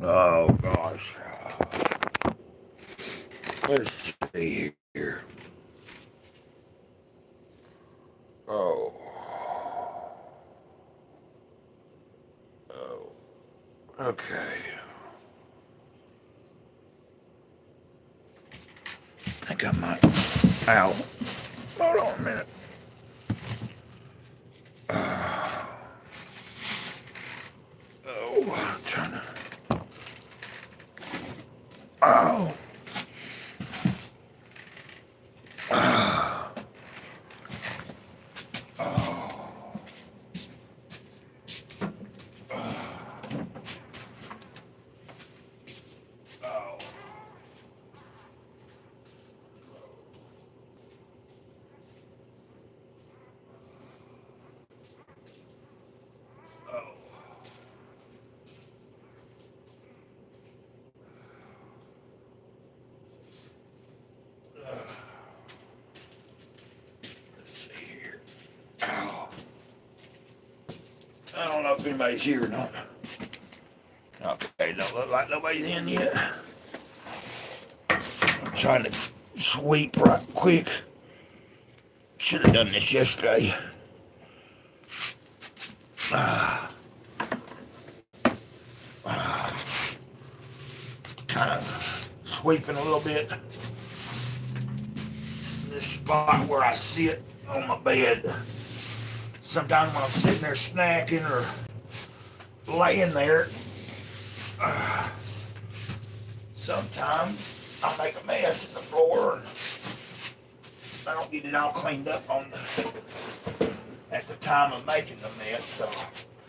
Oh gosh. Let's see here. Oh. Oh. Okay. I think I might. Ow. Hold on a minute. Oh, I'm trying to. Oh. Oh. Oh. Let's see here. Ow. I don't know if anybody's here or not. Okay, don't look like nobody's in yet. I'm trying to sweep right quick. Should have done this yesterday. Kind of sweeping a little bit. This spot where I sit on my bed. Sometimes when I'm sitting there snacking or laying there, sometimes I make a mess in the floor and I don't get it all cleaned up at the time of making the mess. So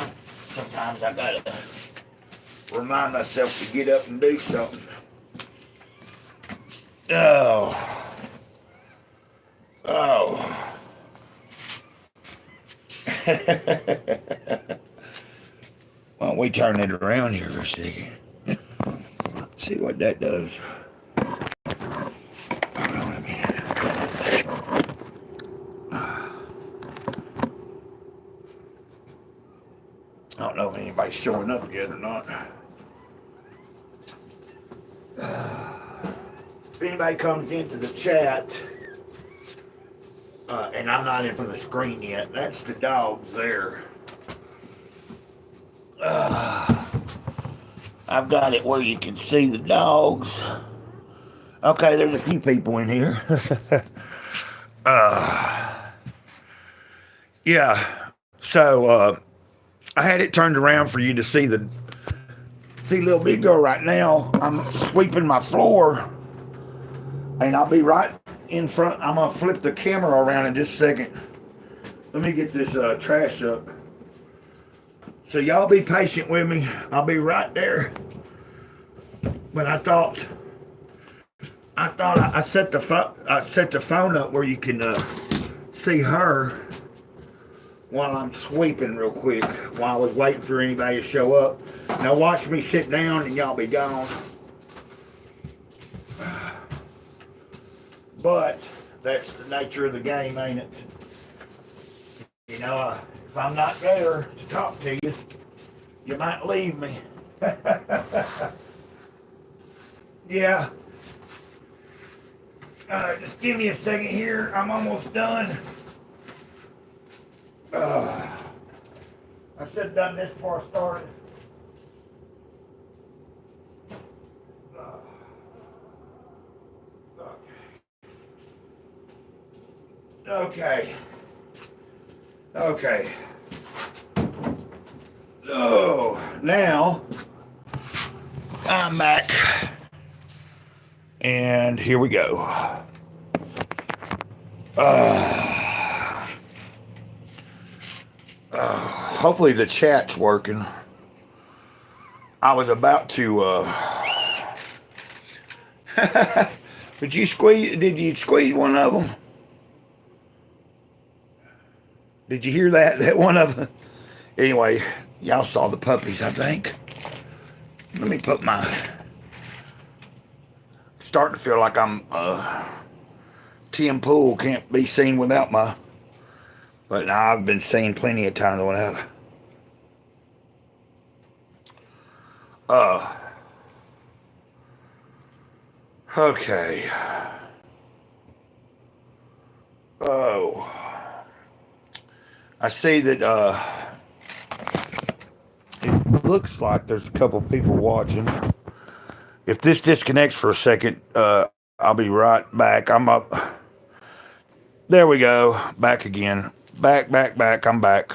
sometimes I gotta remind myself to get up and do something. Oh. Oh. Why don't we turn it around here for a second? See what that does. Hold on a minute. I don't know if anybody's showing up yet or not. If anybody comes into the chat, and I'm not in front of the screen yet, that's the dogs there. I've got it where you can see the dogs. Okay, there's a few people in here. Yeah, so I had it turned around for you to see little big girl right now. I'm sweeping my floor, and I'll be right in front. I'm gonna flip the camera around in just a second. Let me get this trash up. So y'all be patient with me. I'll be right there. But I thought I set the phone up where you can see her while I'm sweeping real quick while I was waiting for anybody to show up. Now watch me sit down and y'all be gone. But that's the nature of the game, ain't it? You know, if I'm not there to talk to you, you might leave me. Yeah. Just give me a second here. I'm almost done. I should have done this before I started. Okay. Okay. Oh, now I'm back. And here we go. Hopefully the chat's working. I was about to did you squeeze one of them? Did you hear that? That one of them? Anyway, y'all saw the puppies, I think. Let me put my... Starting to feel like I'm Tim Pool, can't be seen without my... But now I've been seen plenty of times without. Okay. Oh, I see that it looks like there's a couple people watching. If this disconnects for a second, I'll be right back. I'm up. There we go. Back again. Back. I'm back.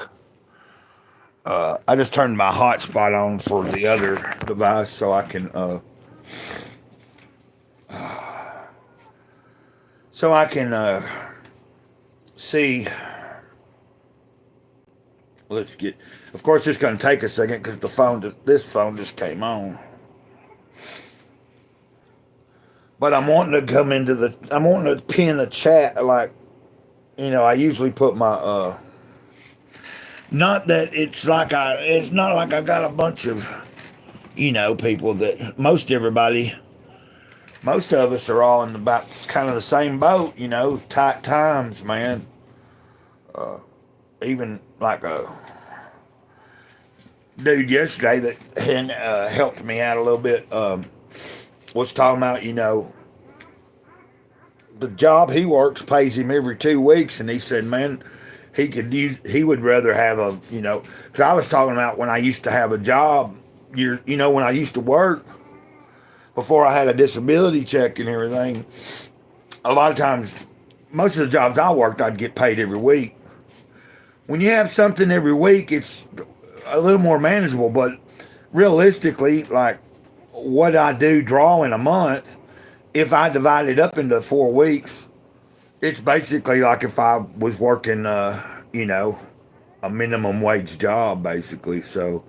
I just turned my hotspot on for the other device so I can see. Let's get. Of course, it's going to take a second because this phone just came on. But I'm wanting to come into the. I'm wanting to pin a chat like, I usually put my. Not that it's like It's not like I got a bunch of, people that most of us are all in about kind of the same boat. Tight times, man. Even like a dude yesterday that had helped me out a little bit was talking about, the job he works pays him every 2 weeks, and he said, man, he would rather have because I was talking about when I used to have a job, when I used to work before I had a disability check and everything. A lot of times, most of the jobs I worked, I'd get paid every week. When you have something every week, it's a little more manageable, but realistically, like what I do draw in a month, if I divide it up into 4 weeks, it's basically like if I was working, a minimum wage job, basically. So,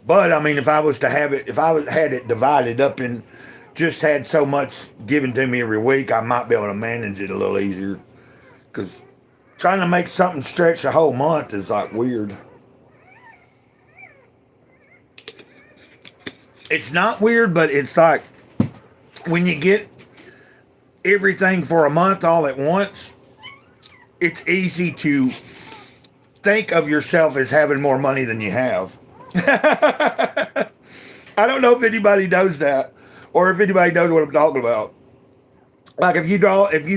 but I mean, if I had it divided up and just had so much given to me every week, I might be able to manage it a little easier. Because trying to make something stretch a whole month is like weird. It's not weird, but it's like when you get everything for a month all at once, it's easy to think of yourself as having more money than you have. I don't know if anybody knows that or if anybody knows what I'm talking about. Like if you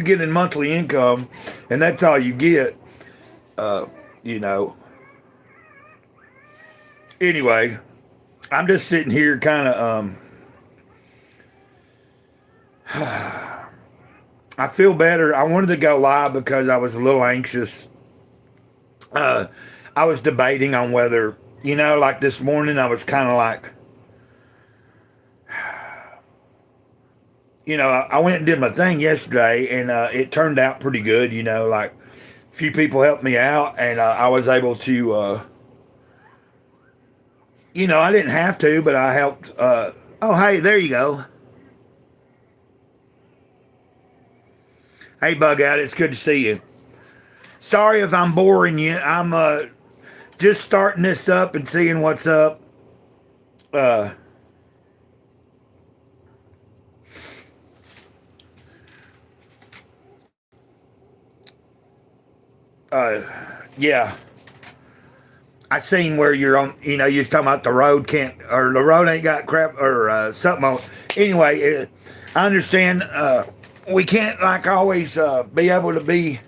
get in monthly income and that's all you get, anyway, I'm just sitting here kind of, I feel better. I wanted to go live because I was a little anxious. I was debating on whether, like this morning, I was kind of like, I went and did my thing yesterday, and it turned out pretty good. Like a few people helped me out, and I was able to, I didn't have to, but I helped. Oh, hey, there you go. Hey, Bug Out, it's good to see you. Sorry if I'm boring you. I'm just starting this up and seeing what's up. Yeah. I seen where you're on, you're talking about the road the road ain't got crap or something on. Anyway, I understand we can't like always be able to be,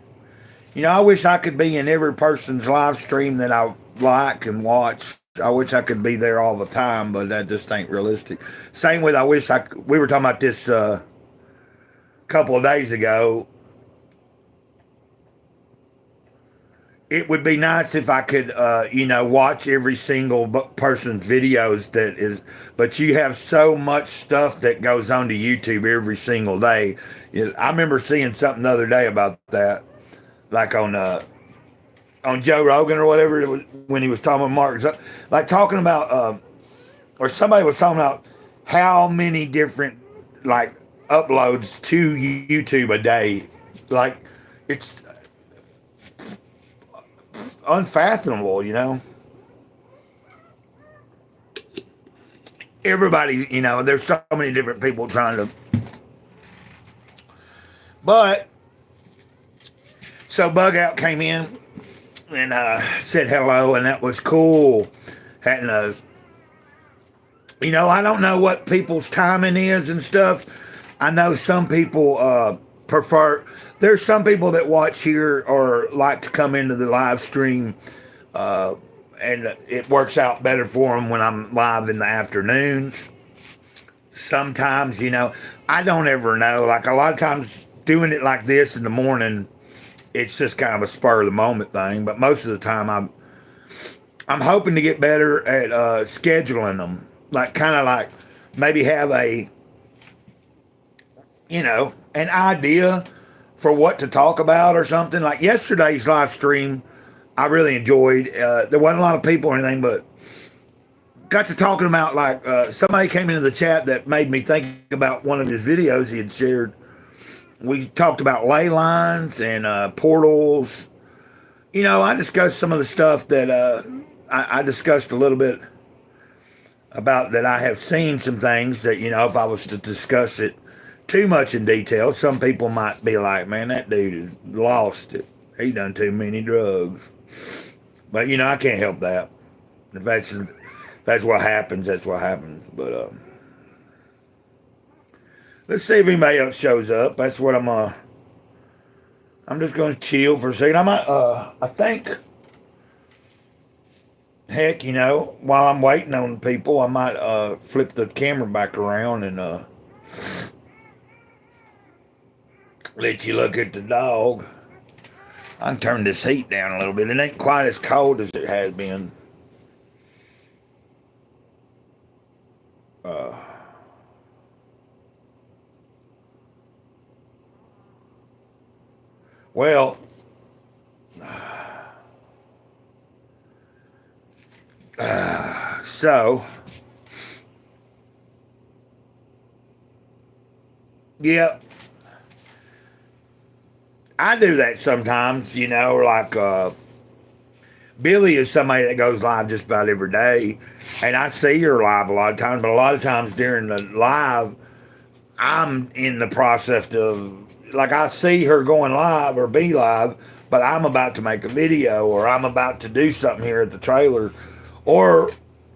I wish I could be in every person's live stream that I like and watch. I wish I could be there all the time, but that just ain't realistic. Same with we were talking about this couple of days ago. It would be nice if I could, watch every single person's videos but you have so much stuff that goes onto YouTube every single day. I remember seeing something the other day about that, like on Joe Rogan or whatever it was, when he was talking about Mark, like talking about, or somebody was talking about how many different like uploads to YouTube a day. Like it's unfathomable, Everybody, there's so many different people trying to. But so Bug Out came in and said hello, and that was cool. Hadn't I don't know what people's timing is and stuff, I know some people prefer. There's some people that watch here or like to come into the live stream, uh, and it works out better for them when I'm live in the afternoons. Sometimes, I don't ever know. Like a lot of times, doing it like this in the morning, it's just kind of a spur of the moment thing. But most of the time, I'm hoping to get better at scheduling them. Like kind of like maybe have an idea for what to talk about or something. Like yesterday's live stream, I really enjoyed. There wasn't a lot of people or anything, but got to talking about like somebody came into the chat that made me think about one of his videos he had shared. We talked about ley lines and portals. I discussed some of the stuff that I discussed a little bit about that I have seen some things that, if I was to discuss it too much in detail, some people might be like, man, that dude is lost it. He done too many drugs. But, I can't help that. If that's what happens, that's what happens. But let's see if anybody else shows up. That's what I'm just going to chill for a second. I think, heck, while I'm waiting on people, I might flip the camera back around and let you look at the dog. I can turn this heat down a little bit. It ain't quite as cold as it has been. Uh, well, so, yeah, I do that sometimes, like Billy is somebody that goes live just about every day, and I see her live a lot of times, but a lot of times during the live, I'm in the process of, like, I see her going live or be live, but I'm about to make a video or I'm about to do something here at the trailer, or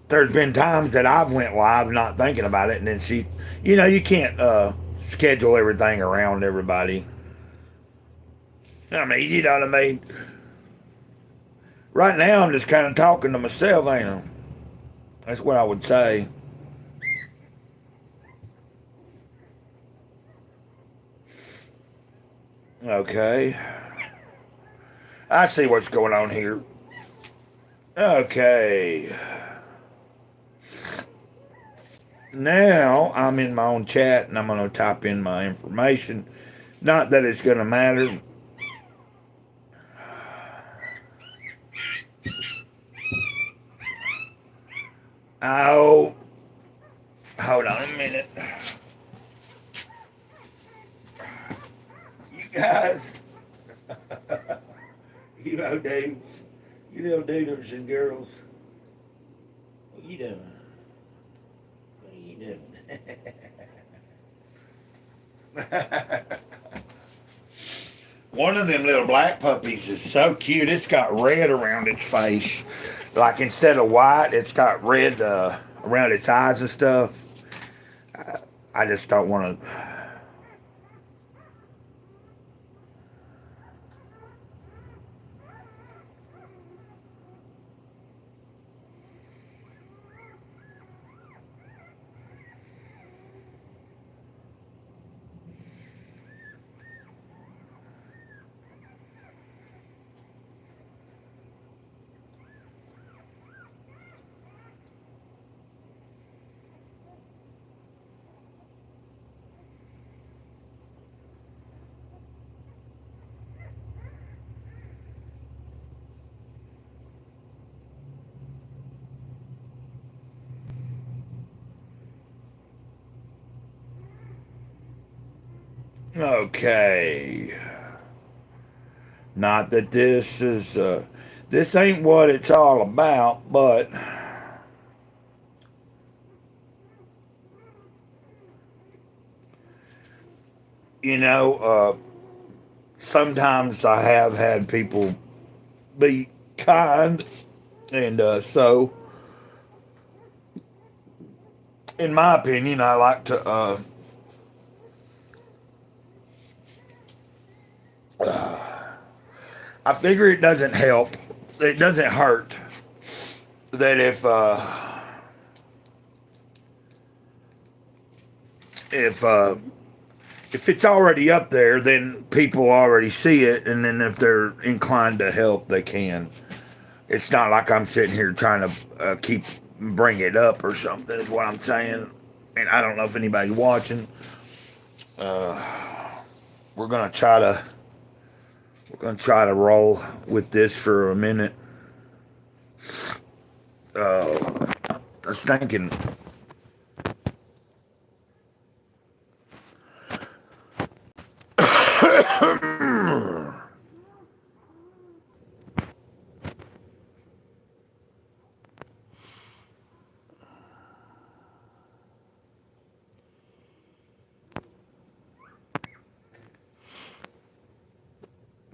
there's been times that I've went live not thinking about it, and then you can't schedule everything around everybody. I mean, you know what I mean? Right now, I'm just kind of talking to myself, ain't I? That's what I would say. Okay. I see what's going on here. Okay. Now, I'm in my own chat, and I'm going to type in my information. Not that it's going to matter. Oh, hold on a minute. You guys, you little dudes, you little duders and girls, what you doing? What are you doing? One of them little black puppies is so cute. It's got red around its face. Like instead of white, it's got red around its eyes and stuff. I just don't want to. Okay. Not that this ain't what it's all about, but you know, sometimes I have had people be kind, and so, in my opinion, I like to I figure it doesn't help. It doesn't hurt that if it's already up there, then people already see it, and then if they're inclined to help, they can. It's not like I'm sitting here trying to keep bring it up or something. Is what I'm saying. And I don't know if anybody's watching. We're gonna try to roll with this for a minute. I was thinking.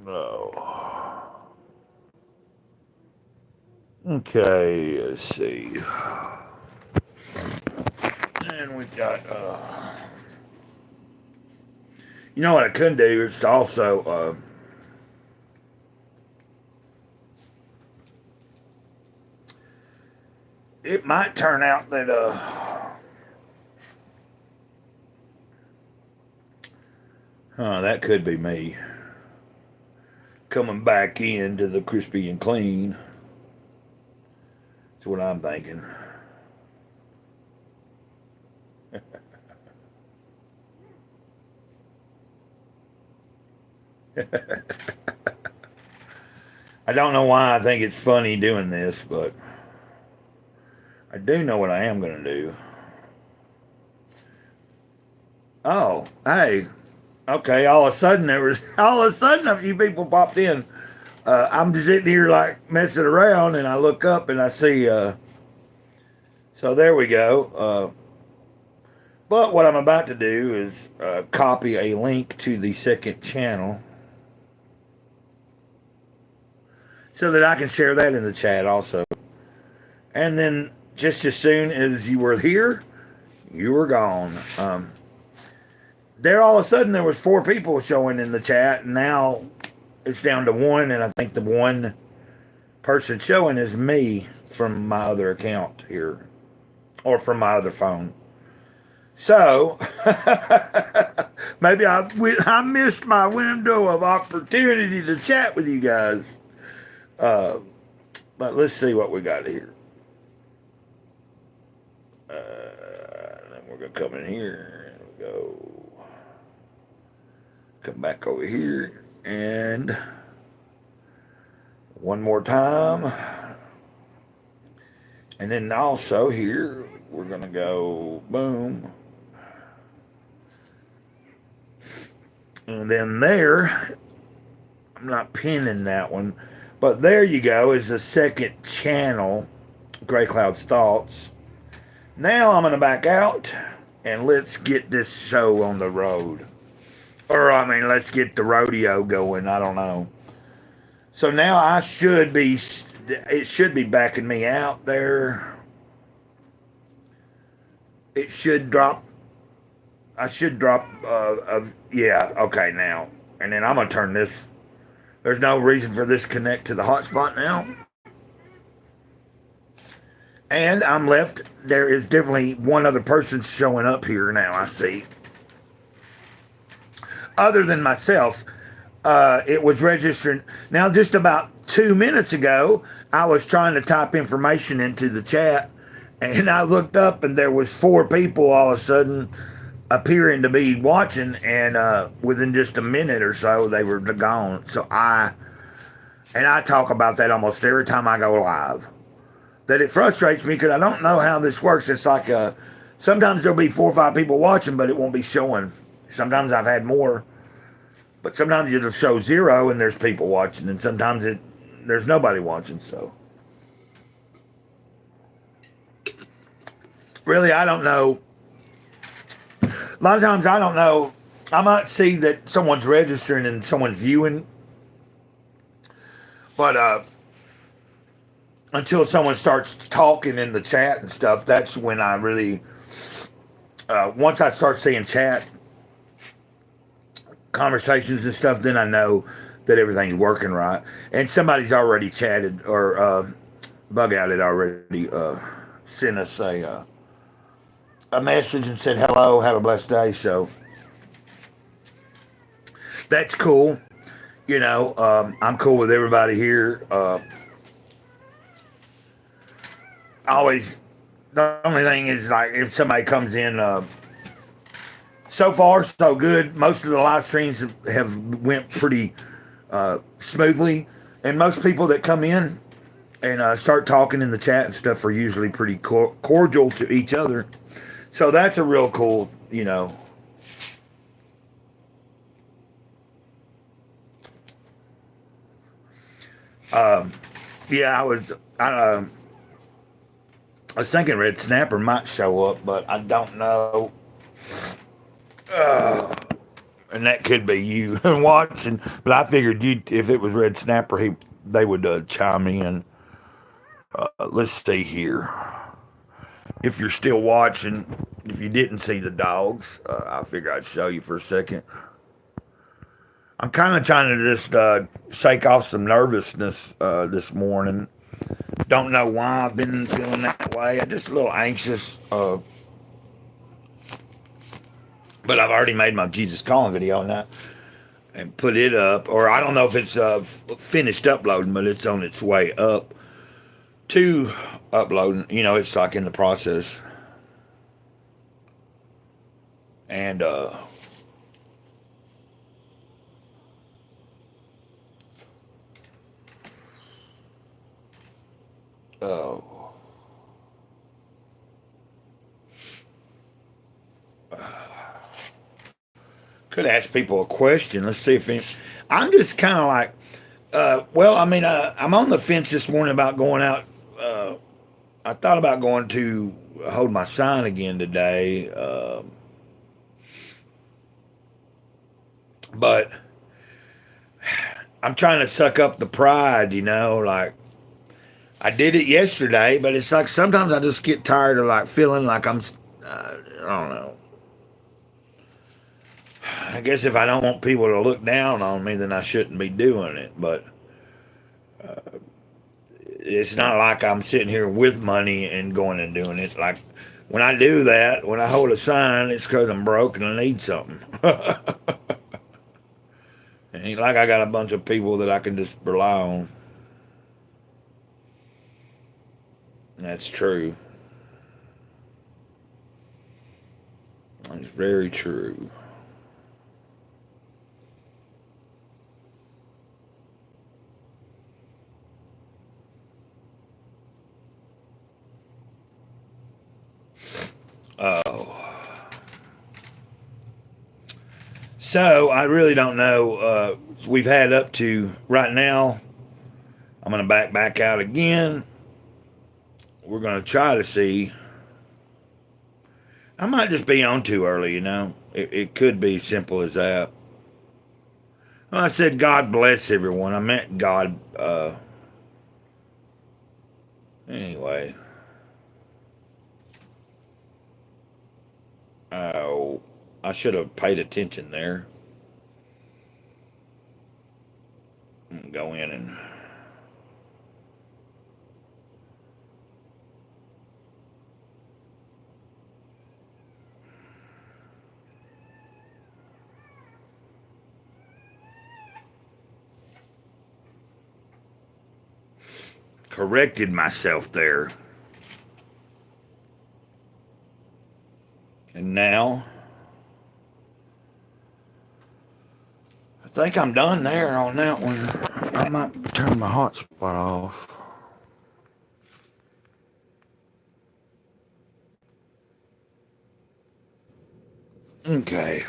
Oh. Okay, let's see. And we've got, you know what I could do is also, it might turn out that, that could be me coming back into the crispy and clean. That's what I'm thinking. I don't know why I think it's funny doing this, but I do know what I am going to do. Oh, hey. Okay, all of a sudden a few people popped in. I'm just sitting here like messing around, and I look up and I see. So there we go. But what I'm about to do is copy a link to the second channel so that I can share that in the chat also. And then just as soon as you were here, you were gone. There all of a sudden there was 4 people showing in the chat, and now it's down to 1, and I think the one person showing is me from my other account here, or from my other phone. So maybe I missed my window of opportunity to chat with you guys. But let's see what we got here. Then we're gonna come in here and go. Come back over here and one more time. And then also here, we're going to go boom. And then there, I'm not pinning that one, but there you go is the second channel, Grey Cloud's Thoughts. Now I'm going to back out and let's get this show on the road. Or, I mean, let's get the rodeo going. I don't know. So now it should be backing me out there. It should drop. I should drop, yeah, okay, now. And then I'm going to turn this. There's no reason for this to connect to the hotspot now. And I'm left. There is definitely one other person showing up here now, I see. Other than myself, it was registering. Now, just about 2 minutes ago, I was trying to type information into the chat, and I looked up, and there was 4 people all of a sudden appearing to be watching, and within just a minute or so, they were gone. So I talk about that almost every time I go live. That it frustrates me because I don't know how this works. It's like sometimes there'll be 4 or 5 people watching, but it won't be showing. Sometimes I've had more, but sometimes it'll show 0 and there's people watching, and sometimes there's nobody watching. So really, I don't know. A lot of times I don't know. I might see that someone's registering and someone's viewing, but until someone starts talking in the chat and stuff, that's when I really, once I start seeing chat conversations and stuff, then I know that everything's working right. And somebody's already chatted, or Bug Out had already sent us a message and said hello, have a blessed day. So that's cool. I'm cool with everybody here. Always, the only thing is, like, if somebody comes in, so far so good. Most of the live streams have went pretty smoothly, and most people that come in and start talking in the chat and stuff are usually pretty cordial to each other. So that's a real cool, yeah, I was thinking Red Snapper might show up, but I don't know. And that could be you watching, but I figured if it was Red Snapper, they would chime in. Let's see here. If you're still watching, if you didn't see the dogs, I figure I'd show you for a second. I'm kind of trying to just shake off some nervousness this morning. Don't know why I've been feeling that way. I'm just a little anxious. But I've already made my Jesus Calling video on that and put it up. Or I don't know if it's finished uploading, but it's on its way up to uploading. It's like in the process. And oh. Could ask people a question. Let's see if I'm just kind of like, I'm on the fence this morning about going out. I thought about going to hold my sign again today, but I'm trying to suck up the pride, like I did it yesterday, but it's like sometimes I just get tired of like feeling like I don't know. I guess if I don't want people to look down on me, then I shouldn't be doing it. But it's not like I'm sitting here with money and going and doing it. Like when I do that, when I hold a sign, it's because I'm broke and I need something. It ain't like I got a bunch of people that I can just rely on. That's true. That's very true. Oh. So I really don't know. We've had up to right now. I'm going to back out again. We're going to try to see. I might just be on too early, It could be simple as that. Well, I said God bless everyone. I meant God. Anyway. Oh, I should have paid attention there. Go in and corrected myself there. And now, I think I'm done there on that one. I might turn my hotspot off. Okay.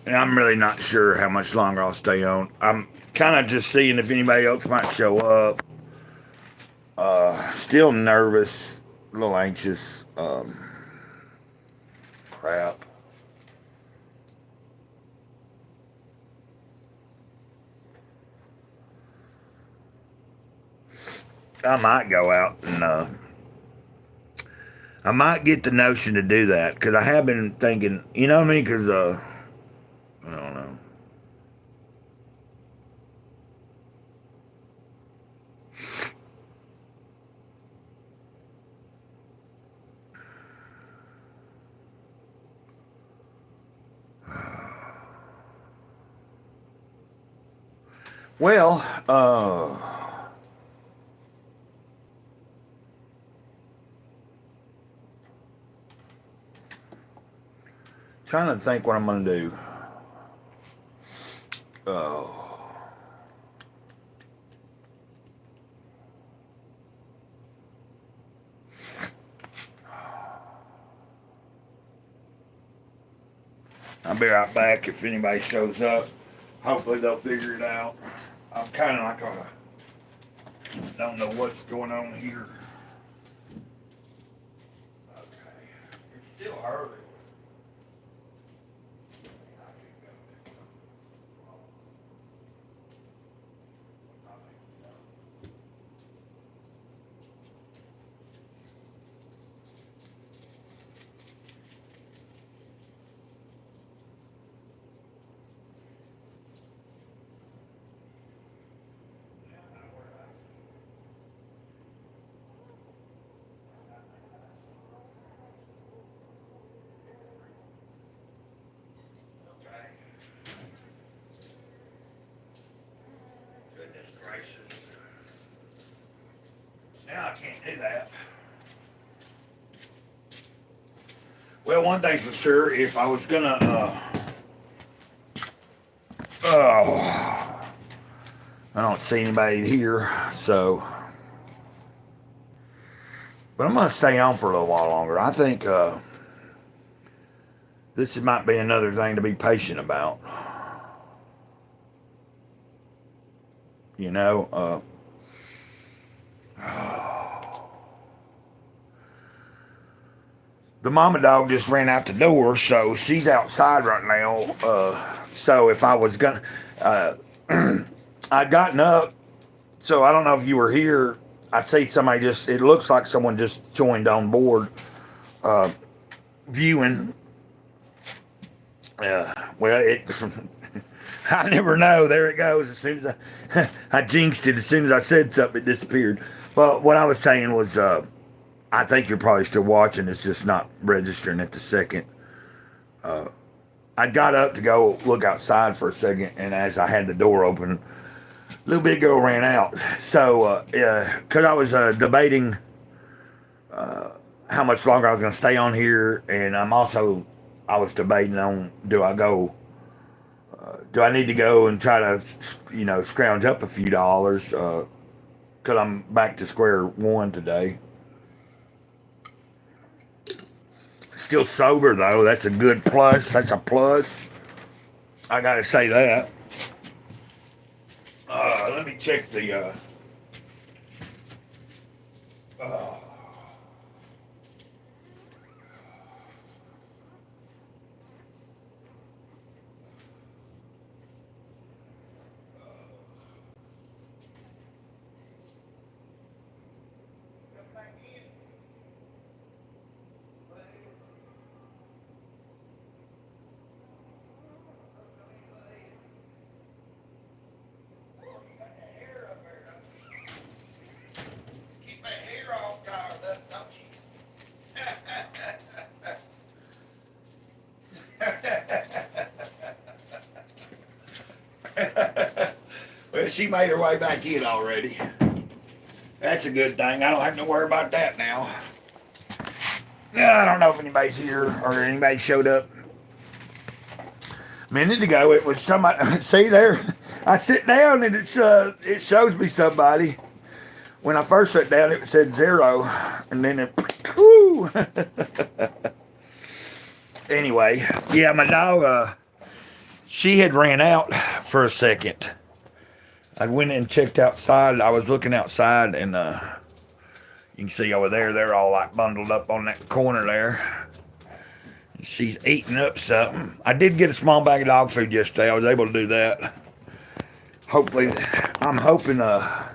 And I'm really not sure how much longer I'll stay on. I'm kind of just seeing if anybody else might show up. Still nervous, a little anxious. Crap. I might go out and I might get the notion to do that because I have been thinking, you know what I mean? Because I don't know. Well, trying to think what I'm gonna do. Oh, I'll be right back if anybody shows up. Hopefully they'll figure it out. I'm kind of like don't know what's going on here. Okay, it's still early. Okay. Goodness gracious. Now I can't do that. Well, one thing's for sure, if I was gonna, oh, I don't see anybody here, so, but I'm gonna stay on for a little while longer. I think, this might be another thing to be patient about. You know, the mama dog just ran out the door, so she's outside right now. So if I was gonna, I'd gotten up, so I don't know if you were here. I see somebody just, it looks like someone just joined on board, viewing. Well, I never know. There it goes. As soon as I jinxed it, as soon as I said something, it disappeared. But what I was saying was, I think you're probably still watching. It's just not registering at the second. I got up to go look outside for a second, and as I had the door open, little bit girl ran out. So, because I was debating how much longer I was going to stay on here, and I was debating on do I need to go and try to scrounge up a few dollars because I'm back to square one today. Still sober though. That's a good plus. That's a plus. I gotta say that. Let me check the. Keep my hair all covered up, don't you? Well, she made her way back in already. That's a good thing. I don't have to worry about that now. I don't know if anybody's here or anybody showed up. A minute ago, it was somebody. See there? I sit down and it shows me somebody. When I first sat down, it said 0, and then it. Whoo. Anyway, yeah, my dog. She had ran out for a second. I went and checked outside. I was looking outside, and you can see over there, they're all like bundled up on that corner there. She's eating up something. I did get a small bag of dog food yesterday. I was able to do that. Hopefully, I'm hoping to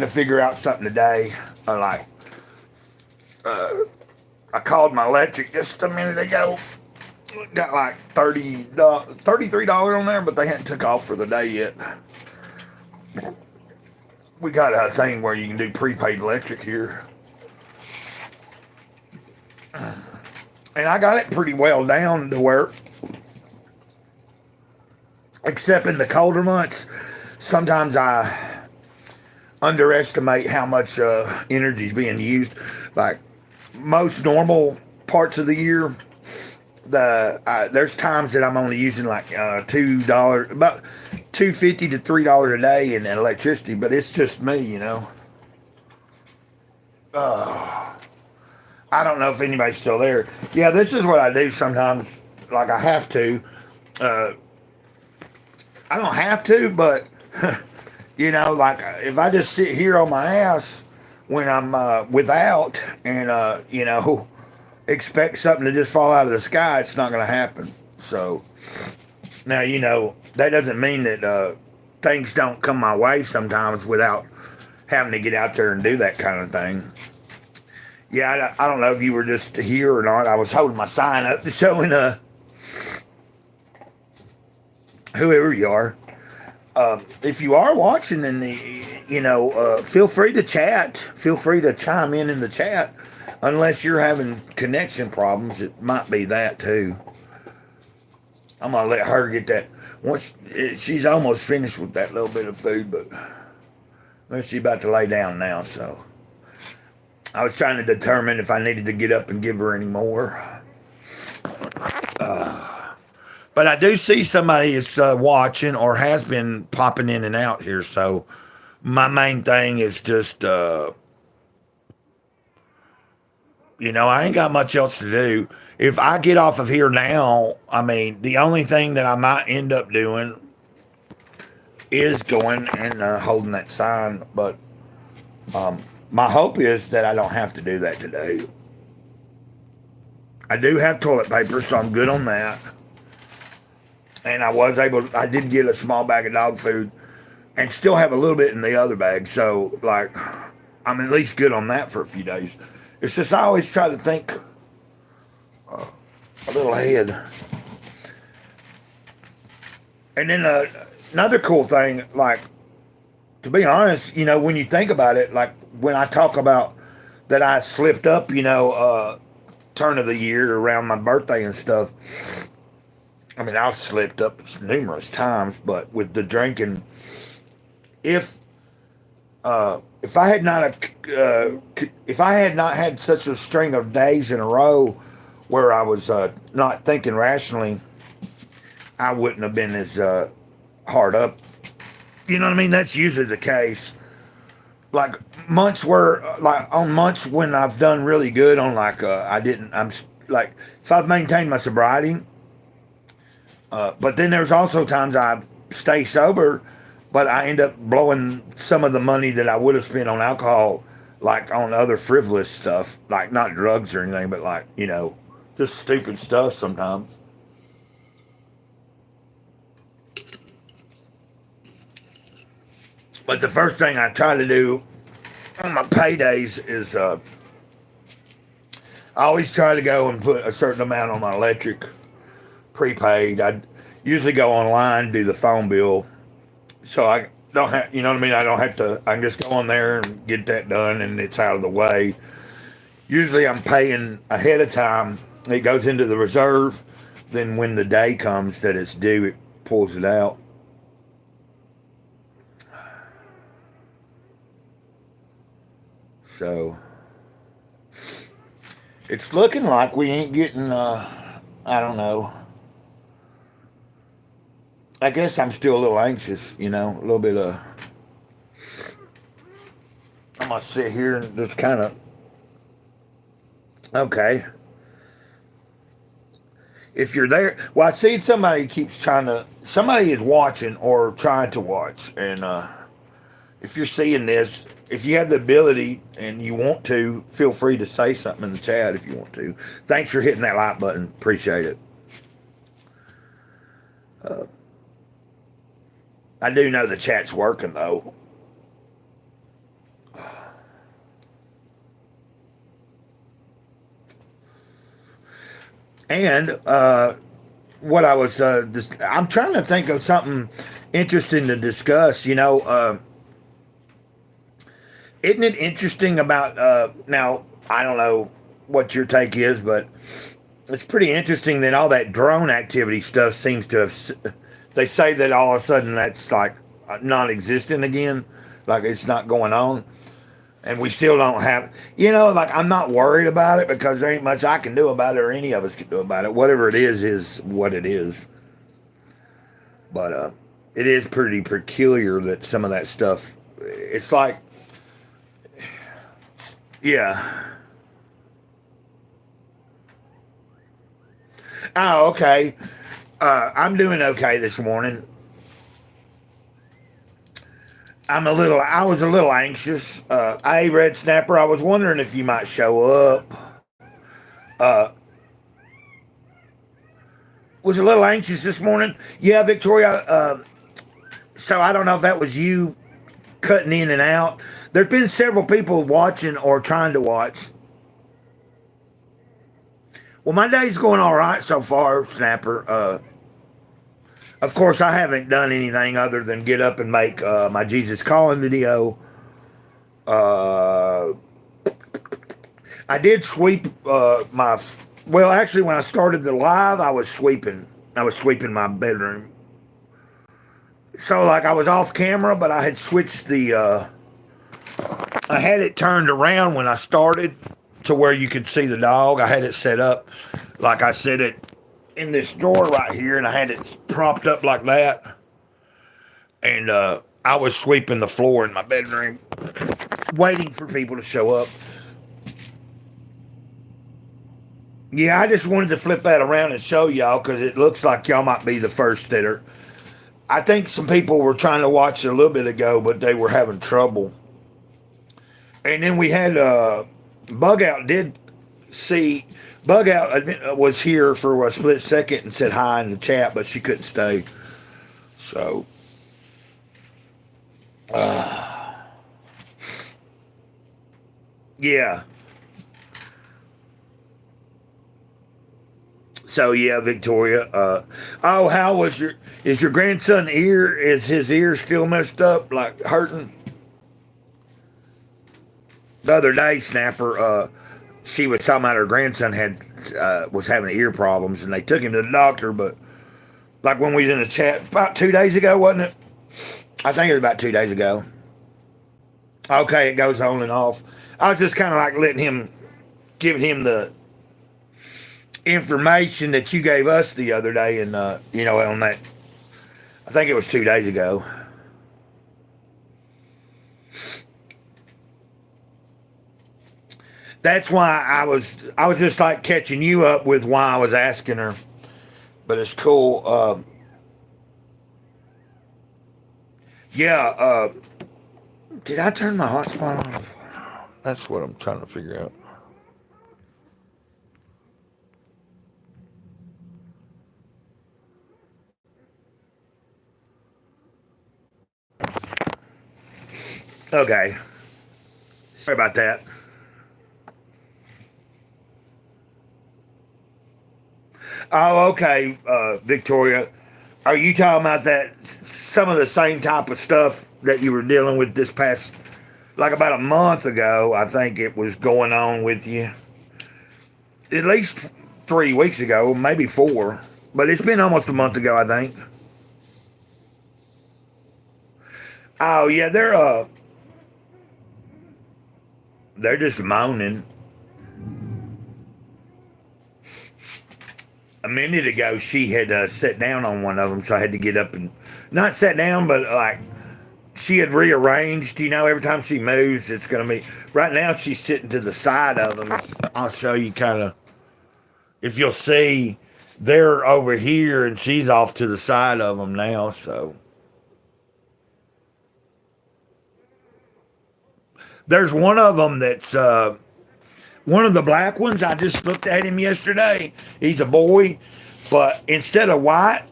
figure out something today. I called my electric just a minute ago. Got like $33 on there, but they hadn't took off for the day yet. We got a thing where you can do prepaid electric here. And I got it pretty well down to where, except in the colder months, sometimes I underestimate how much energy is being used. Like most normal parts of the year, there's times that I'm only using like $2, about $2.50 to $3 a day in electricity, but it's just me, you know. I don't know if anybody's still there. Yeah, this is what I do sometimes. Like I have to. I don't have to, but you know, like if I just sit here on my ass when I'm without, and you know, expect something to just fall out of the sky, it's not going to happen. So now, you know, that doesn't mean that things don't come my way sometimes without having to get out there and do that kind of thing. Yeah, I don't know if you were just here or not. I was holding my sign up showing whoever you are. If you are watching, and you know, feel free to chat. Feel free to chime in the chat. Unless you're having connection problems, it might be that too. I'm gonna let her get that. She's almost finished with that little bit of food, but she's about to lay down now. So I was trying to determine if I needed to get up and give her any more. But I do see somebody is watching or has been popping in and out here. So my main thing is just, you know, I ain't got much else to do. If I get off of here now, I mean, the only thing that I might end up doing is going and holding that sign. But my hope is that I don't have to do that today. I do have toilet paper, so I'm good on that. And I did get a small bag of dog food and still have a little bit in the other bag. So, like, I'm at least good on that for a few days. It's just I always try to think a little ahead. And then another cool thing, like, to be honest, you know, when you think about it, like when I talk about that I slipped up, you know, turn of the year around my birthday and stuff. I mean, I've slipped up numerous times, but with the drinking, if I had not had such a string of days in a row where I was not thinking rationally, I wouldn't have been as hard up. You know what I mean? That's usually the case. Like months on months when I've done really good on like I'm like if I've maintained my sobriety. But then there's also times I stay sober, but I end up blowing some of the money that I would have spent on alcohol, like on other frivolous stuff, like not drugs or anything, but like, you know, just stupid stuff sometimes. But the first thing I try to do on my paydays is I always try to go and put a certain amount on my electric prepaid. I usually go online, do the phone bill, so I don't have, you know what I mean? I don't have to, I can just go on there and get that done and it's out of the way. Usually I'm paying ahead of time. It goes into the reserve. Then when the day comes that it's due, it pulls it out. So it's looking like we ain't getting, I don't know. I guess I'm still a little anxious, you know, a little bit of. I'm going to sit here and just kind of. Okay. If you're there. Well, I see somebody somebody is watching or trying to watch. And if you're seeing this, if you have the ability and you want to, feel free to say something in the chat if you want to. Thanks for hitting that like button. Appreciate it. I do know the chat's working, though. And what I was, I'm trying to think of something interesting to discuss. Isn't it interesting about now? I don't know what your take is, but it's pretty interesting that all that drone activity stuff seems to have. They say that all of a sudden that's like non-existent again, like it's not going on, and we still don't have. Like I'm not worried about it because there ain't much I can do about it, or any of us can do about it. Whatever it is what it is. But it is pretty peculiar that some of that stuff. It's like, yeah. Oh, okay. I'm doing okay this morning. I was a little anxious. Hey, Red Snapper, I was wondering if you might show up. Uh, was a little anxious this morning. Yeah, Victoria. So I don't know if that was you cutting in and out. There's been several people watching or trying to watch. Well, my day's going all right so far, Snapper. Of course, I haven't done anything other than get up and make my Jesus Calling video. I did sweep well, actually, when I started the live, I was sweeping. I was sweeping my bedroom. So, like, I was off camera, but I had switched I had it turned around when I started to where you could see the dog. I had it set up like I set it in this drawer right here, and I had it propped up like that. And I was sweeping the floor in my bedroom, waiting for people to show up. Yeah, I just wanted to flip that around and show y'all because it looks like y'all might be the first that are. I think some people were trying to watch it a little bit ago, but they were having trouble. And then we had Bug Out did see. Bug Out was here for a split second and said hi in the chat, but she couldn't stay. So, yeah. So yeah, Victoria. Oh, how was is your grandson ear? Is his ear still messed up, like hurting? The other day, Snapper, she was talking about her grandson was having ear problems, and they took him to the doctor. But like when we was in the chat about 2 days ago, wasn't it? I think it was about 2 days ago. Okay, it goes on and off. I was just kind of like giving him the information that you gave us the other day, and on that, I think it was 2 days ago. That's why I was just like catching you up with why I was asking her, but it's cool. Yeah. Did I turn my hotspot on? That's what I'm trying to figure out. Okay. Sorry about that. Oh, okay, Victoria. Are you talking about that some of the same type of stuff that you were dealing with this past, like about a month ago? I think it was going on with you. At least 3 weeks ago, maybe 4. But it's been almost a month ago, I think. Oh yeah, they're just moaning. A minute ago, she had sat down on one of them, so I had to get up and not sat down, but like she had rearranged. Every time she moves, it's gonna be. Right now, she's sitting to the side of them. I'll show you kind of. If you'll see, they're over here, and she's off to the side of them now. So there's one of them that's. One of the black ones, I just looked at him yesterday. He's a boy, but instead of white,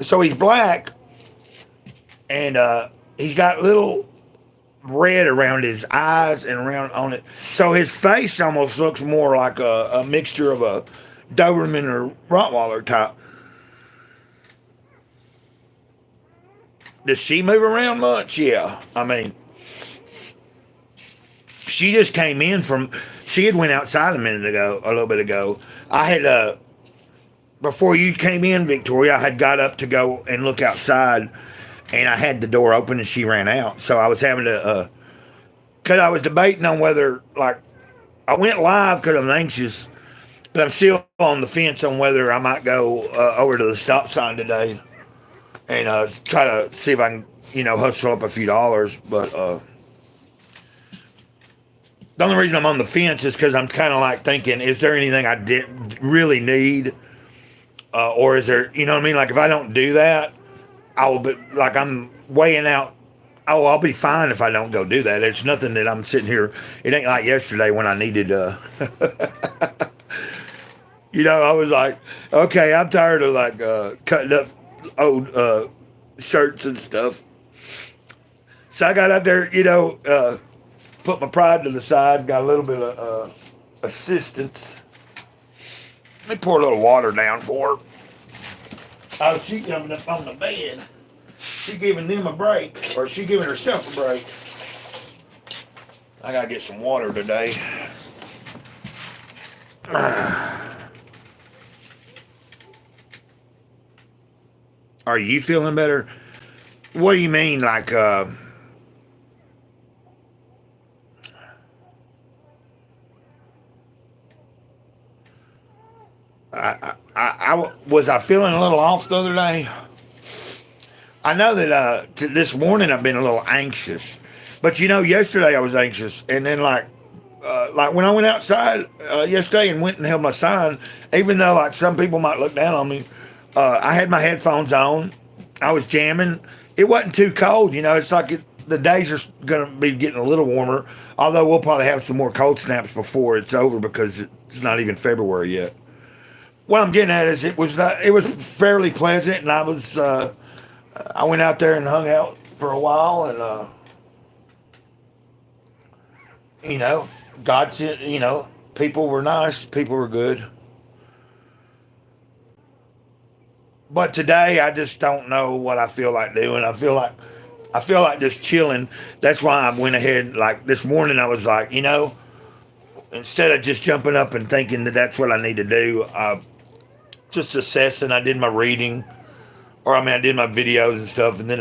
so he's black, and he's got little red around his eyes and around on it. So his face almost looks more like a mixture of Doberman or Rottweiler type. Does she move around much? Yeah. I mean, she just came in from, she had went outside a little bit ago. I had, before you came in, Victoria, I had got up to go and look outside, and I had the door open and she ran out. So I was having to, because I was debating on whether, like, I went live because I'm anxious, but I'm still on the fence on whether I might go over to the stop sign today and try to see if I can, hustle up a few dollars. But the only reason I'm on the fence is because I'm kind of like thinking, is there anything I did really need? Or is there, you know what I mean? Like, if I don't do that, I will be, like, I'm weighing out, oh, I'll be fine if I don't go do that. It's nothing that I'm sitting here. It ain't like yesterday when I needed, I was like, okay, I'm tired of, like, cutting up old shirts and stuff. So I got out there, put my pride to the side, got a little bit of assistance. Let me pour a little water down for her. Oh, she coming up on the bed. She giving them a break, or she giving herself a break. I gotta get some water today. Are you feeling better? What do you mean, like, was I feeling a little off the other day? I know that this morning I've been a little anxious, but yesterday I was anxious, and then like when I went outside yesterday and went and held my sign, even though like some people might look down on me, I had my headphones on, I was jamming. It wasn't too cold, It's like the days are going to be getting a little warmer, although we'll probably have some more cold snaps before it's over because it's not even February yet. What I'm getting at is it was fairly pleasant, and I went out there and hung out for a while, and God sent, people were nice, people were good. But today I just don't know what I feel like doing. I feel like just chilling. That's why I went ahead. Like this morning, I was like, instead of just jumping up and thinking that that's what I need to do, just assessing. I did my reading, I did my videos and stuff, and then,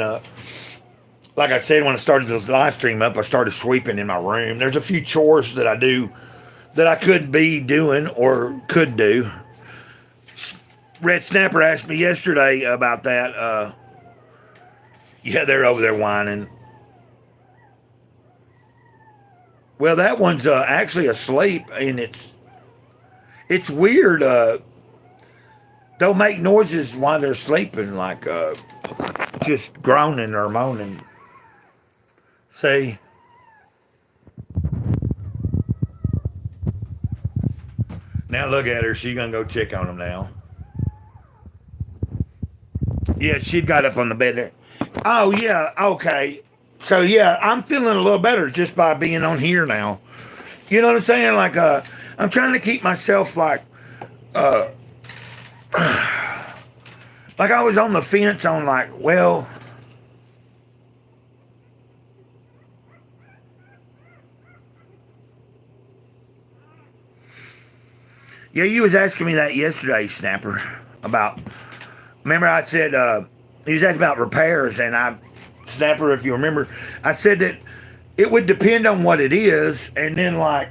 like I said, when I started the live stream up, I started sweeping in my room. There's a few chores that I do that I could be doing or could do. Red Snapper asked me yesterday about that. Yeah, they're over there whining. Well, that one's actually asleep, and it's weird. They'll make noises while they're sleeping, like just groaning or moaning. See? Now look at her. She's going to go check on them now. Yeah, she got up on the bed there. Oh, yeah, okay. So, yeah, I'm feeling a little better just by being on here now. You know what I'm saying? Like, I'm trying to keep myself, like I was on the fence on, like, well, yeah, you was asking me that yesterday, Snapper, about, remember I said, he was asking about repairs, and Snapper, if you remember, I said that it would depend on what it is, and then, like,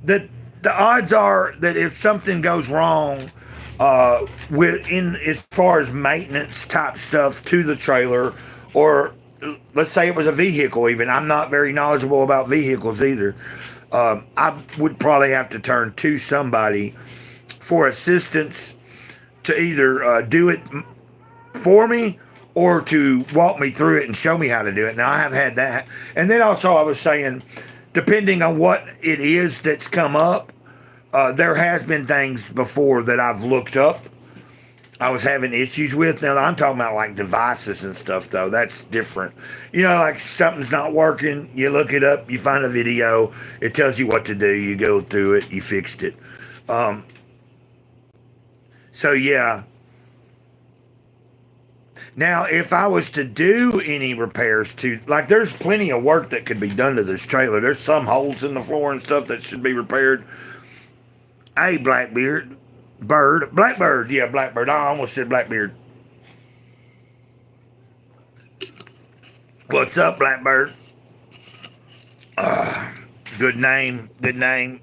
that the odds are that if something goes wrong as far as maintenance type stuff to the trailer, or let's say it was a vehicle even, I'm not very knowledgeable about vehicles either, I would probably have to turn to somebody for assistance to either do it for me or to walk me through it and show me how to do it. Now I have had that. And then also I was saying, depending on what it is that's come up, there has been things before that I've looked up I was having issues with. Now I'm talking about like devices and stuff though. That's different. You know, like something's not working, you look it up, you find a video, it tells you what to do, you go through it, you fixed it. Um, so yeah. Now, if I was to do any repairs to, like, there's plenty of work that could be done to this trailer. There's some holes in the floor and stuff that should be repaired. Hey, Blackbird, yeah, Blackbird. I almost said Blackbeard. What's up, Blackbird? Good name, good name.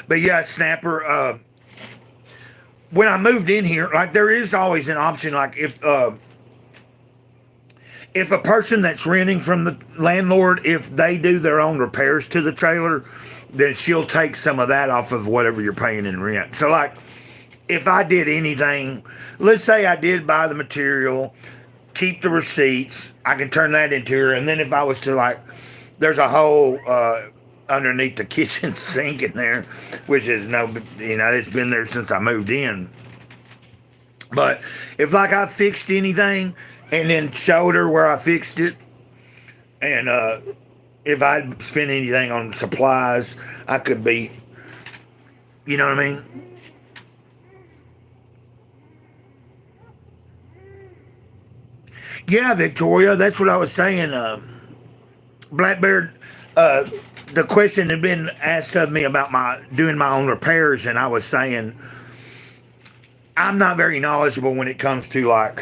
But yeah, Snapper. When I moved in here, like there is always an option, like if a person that's renting from the landlord, if they do their own repairs to the trailer, then she'll take some of that off of whatever you're paying in rent. So like if I did anything, let's say I did buy the material, keep the receipts, I can turn that into her. And then if I was to like, there's a hole underneath the kitchen sink in there, which is it's been there since I moved in. But if like I fixed anything and then showed her where I fixed it, and if I'd spent anything on supplies, I could be, you know what I mean? Yeah, Victoria, that's what I was saying. Blackbeard, the question had been asked of me about doing my own repairs, and I was saying I'm not very knowledgeable when it comes to like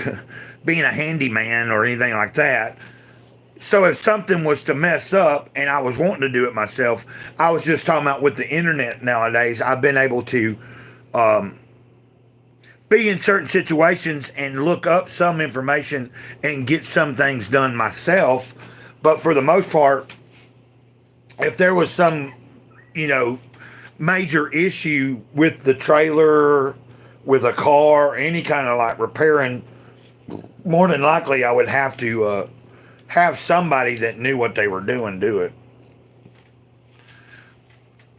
being a handyman or anything like that. So if something was to mess up and I was wanting to do it myself, I was just talking about with the internet nowadays, I've been able to be in certain situations and look up some information and get some things done myself. But for the most part, if there was some, major issue with the trailer, with a car, any kind of like repairing, more than likely I would have to have somebody that knew what they were doing do it.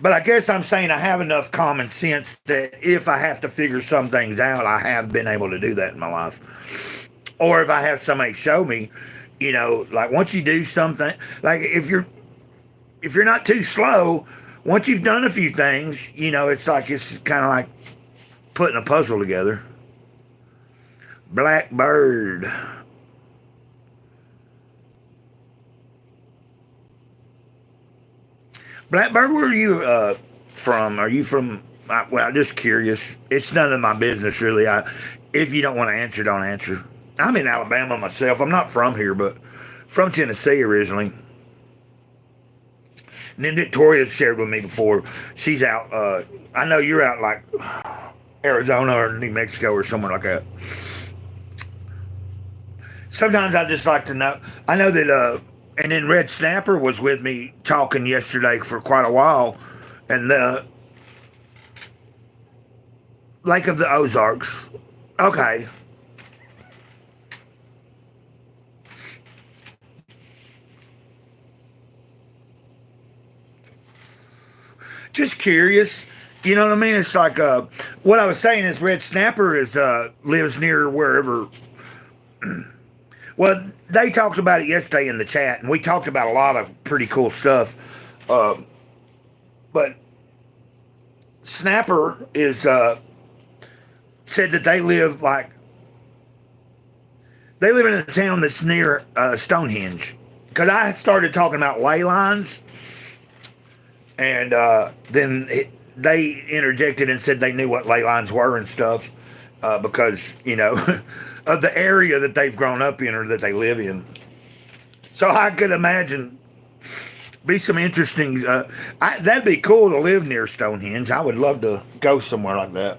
But I guess I'm saying I have enough common sense that if I have to figure some things out, I have been able to do that in my life. Or if I have somebody show me, like once you do something, like if you're not too slow, once you've done a few things, it's kind of like putting a puzzle together. Blackbird. Blackbird, where are you from? Are you from? Well, just curious. It's none of my business, really. If you don't want to answer, don't answer. I'm in Alabama myself. I'm not from here, but from Tennessee originally. And then Victoria shared with me before. She's out. I know you're out like Arizona or New Mexico or somewhere like that. Sometimes I just like to know. I know that. And then Red Snapper was with me talking yesterday for quite a while, and the Lake of the Ozarks. Okay. Just curious. You know what I mean? It's like what I was saying is Red Snapper lives near wherever. Well, they talked about it yesterday in the chat, and we talked about a lot of pretty cool stuff. But Snapper said that they live in a town that's near Stonehenge. Because I started talking about ley lines, and then they interjected and said they knew what ley lines were and stuff because, of the area that they've grown up in or that they live in. So I could imagine be some interesting. That'd be cool to live near Stonehenge. I would love to go somewhere like that.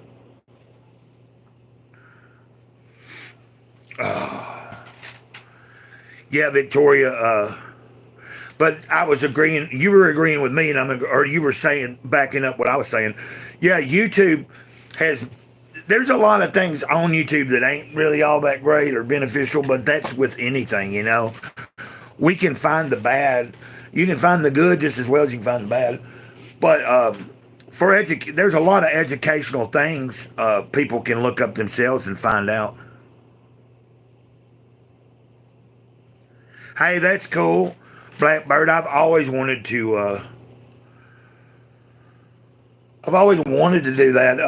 Yeah, Victoria. But I was agreeing. You were agreeing with me, or you were saying, backing up what I was saying. Yeah, YouTube has. There's a lot of things on YouTube that ain't really all that great or beneficial, but that's with anything, We can find the bad. You can find the good just as well as you can find the bad. But there's a lot of educational things people can look up themselves and find out. Hey, that's cool, Blackbird. I've always wanted to do that.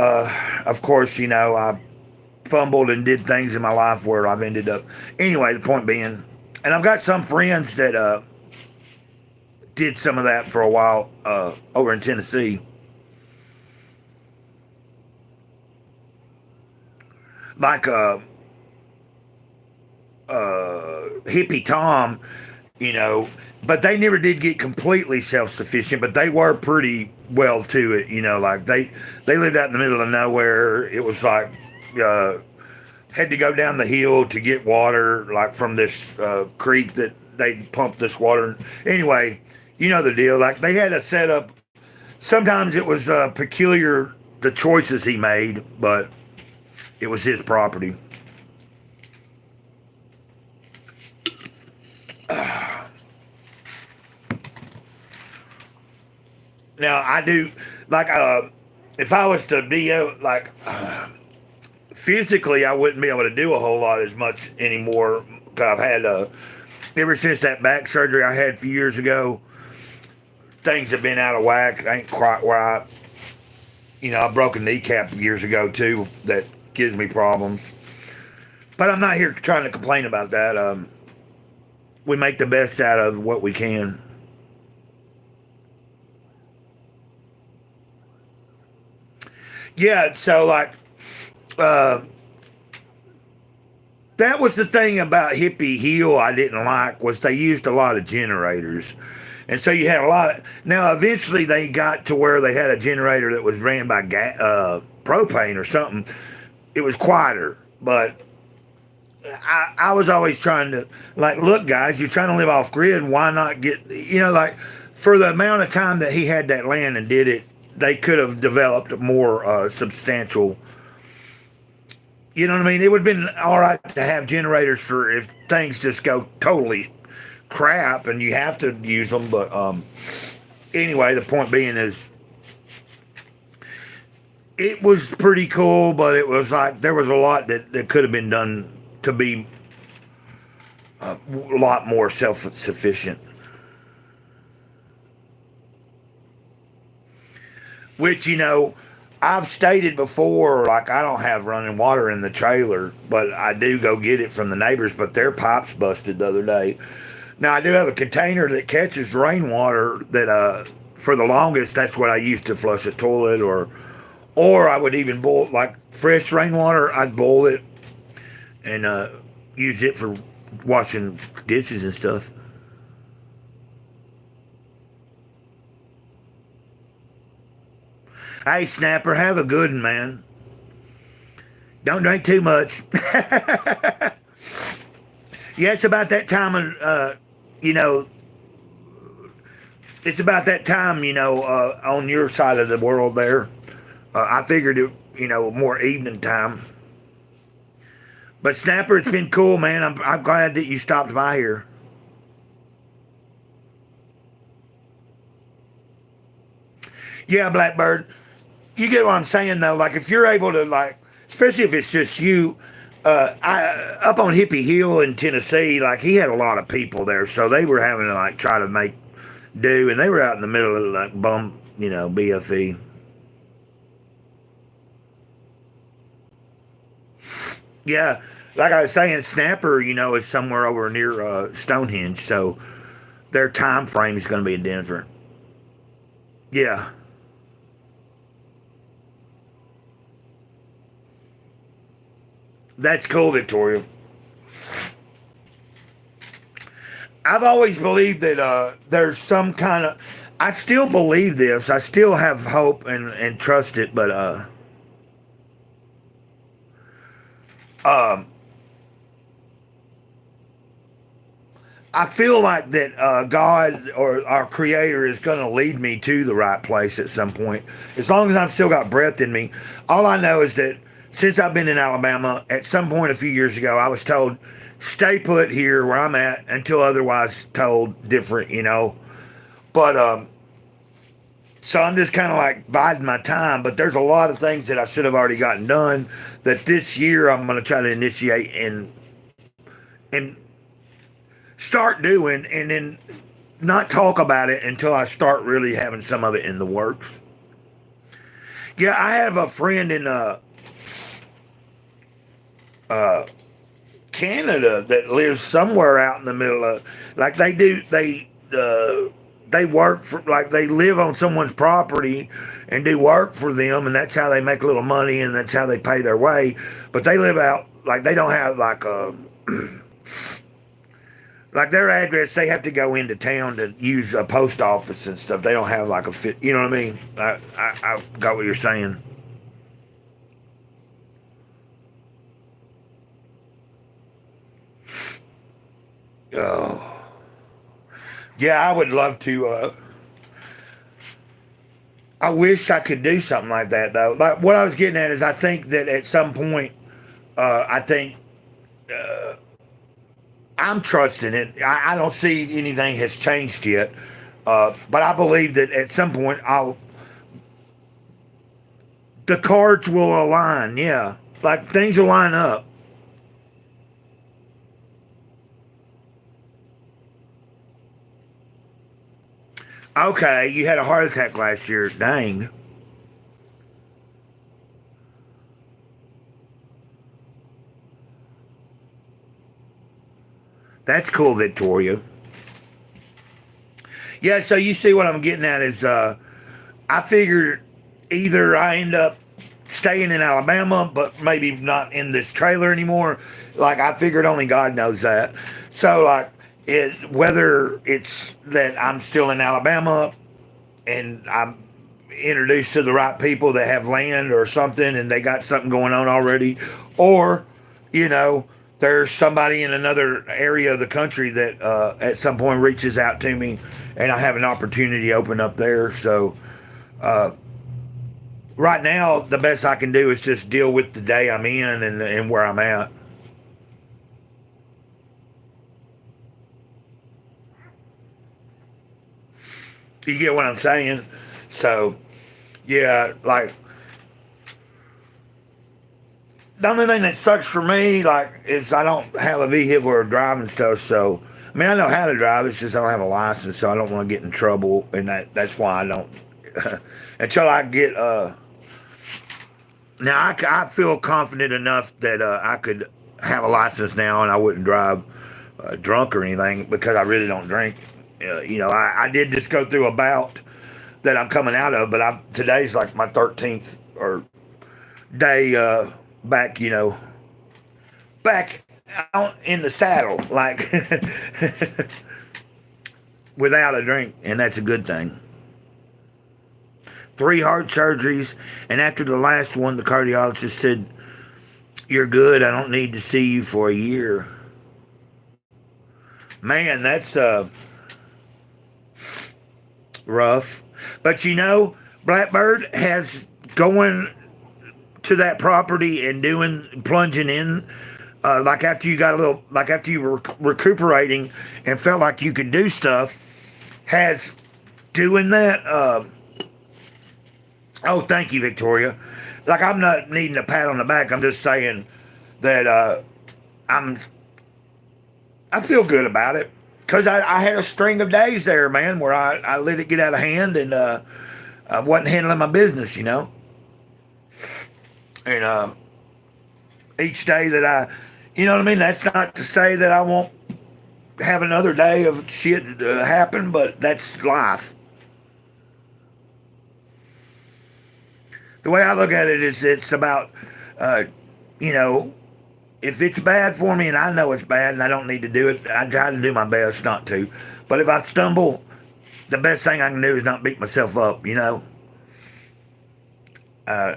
Of course, I fumbled and did things in my life where I've ended up. Anyway, the point being, and I've got some friends that did some of that for a while over in Tennessee. Like Hippie Tom, you know, but they never did get completely self-sufficient, but they were pretty well to it, like they lived out in the middle of nowhere. It was like had to go down the hill to get water, like from this creek that they pumped this water. Anyway, you know the deal. Like they had a setup. Sometimes it was peculiar, the choices he made, but it was his property. Now I do like if I was to be physically, I wouldn't be able to do a whole lot as much anymore. I've had ever since that back surgery I had a few years ago, things have been out of whack. I ain't quite where I broke a kneecap years ago too. That gives me problems. But I'm not here trying to complain about that. We make the best out of what we can. Yeah, so like that was the thing about Hippie Hill I didn't like, was they used a lot of generators. And so you had a lot of, now eventually they got to where they had a generator that was ran by propane or something. It was quieter, but I was always trying to, like, look guys, you're trying to live off grid, why not get, like for the amount of time that he had that land and did it, they could have developed a more substantial, you know what I mean? It would have been all right to have generators for if things just go totally crap and you have to use them. But anyway, the point being is it was pretty cool, but it was like there was a lot that could have been done to be a lot more self-sufficient. Which, I've stated before, like I don't have running water in the trailer, but I do go get it from the neighbors, but their pipes busted the other day. Now I do have a container that catches rainwater that for the longest that's what I used to flush a toilet, or I would even boil, like fresh rainwater, I'd boil it and use it for washing dishes and stuff. Hey, Snapper, have a good one, man. Don't drink too much. Yeah, it's about that time of, it's about that time, on your side of the world there. I figured it, more evening time. But Snapper, it's been cool, man. I'm glad that you stopped by here. Yeah, Blackbird. You get what I'm saying, though. Like, if you're able to, like, especially if it's just you, up on Hippie Hill in Tennessee, like, he had a lot of people there, so they were having to, like, try to make do, and they were out in the middle of, like, BFE. Yeah, like I was saying, Snapper, is somewhere over near Stonehenge, so their time frame is going to be different. Yeah. That's cool, Victoria. I've always believed that there's some kind of. I still believe this. I still have hope and trust it, but um, I feel like that God or our Creator is going to lead me to the right place at some point. As long as I've still got breath in me. All I know is that since I've been in Alabama, at some point a few years ago, I was told, stay put here where I'm at until otherwise told different, But So I'm just kind of like biding my time, but there's a lot of things that I should have already gotten done that this year I'm going to try to initiate and start doing, and then not talk about it until I start really having some of it in the works. Yeah, I have a friend in uh, Canada that lives somewhere out in the middle of, like they work for, like they live on someone's property and do work for them, and that's how they make a little money, and that's how they pay their way. But they live out, like they don't have like a like their address. They have to go into town to use a post office and stuff. They don't have like a fit. You know what I mean? I got what you're saying. Oh, yeah, I would love to. I wish I could do something like that though. Like what I was getting at is, I think that at some point, I think I'm trusting it. I don't see anything has changed yet, but I believe that at some point the cards will align. Yeah, like things will line up. Okay, you had a heart attack last year. Dang, that's cool, Victoria. Yeah, so you see what I'm getting at is, I figured either I end up staying in Alabama, but maybe not in this trailer anymore. Like I figured only God knows that. So like whether it's that I'm still in Alabama and I'm introduced to the right people that have land or something and they got something going on already, or you know there's somebody in another area of the country that at some point reaches out to me and I have an opportunity open up there. So right now the best I can do is just deal with the day I'm in and where I'm at. You get what I'm saying? So yeah, like the only thing that sucks for me, like, is I don't have a vehicle or driving stuff. So, I mean, I know how to drive. It's just I don't have a license, so I don't want to get in trouble, and that's why I don't until I get. Now I feel confident enough that I could have a license now, and I wouldn't drive drunk or anything because I really don't drink. I did just go through a bout that I'm coming out of, but today's like my 13th or day back, back out in the saddle, like without a drink, and that's a good thing. 3 heart surgeries, and after the last one, the cardiologist said, "You're good. I don't need to see you for a year." Man, that's rough. But Blackbird has going to that property and doing plunging in, like after you got a little, like after you were recuperating and felt like you could do stuff, has doing that. Oh, thank you, Victoria. Like I'm not needing a pat on the back. I'm just saying that I'm I feel good about it because I had a string of days there, man, where I let it get out of hand and I wasn't handling my business, and each day that you know what I mean. That's not to say that I won't have another day of shit happen, but that's life. The way I look at it is it's about, uh, you know, if it's bad for me and I know it's bad and I don't need to do it, I try to do my best not to. But if I stumble, the best thing I can do is not beat myself up. Uh,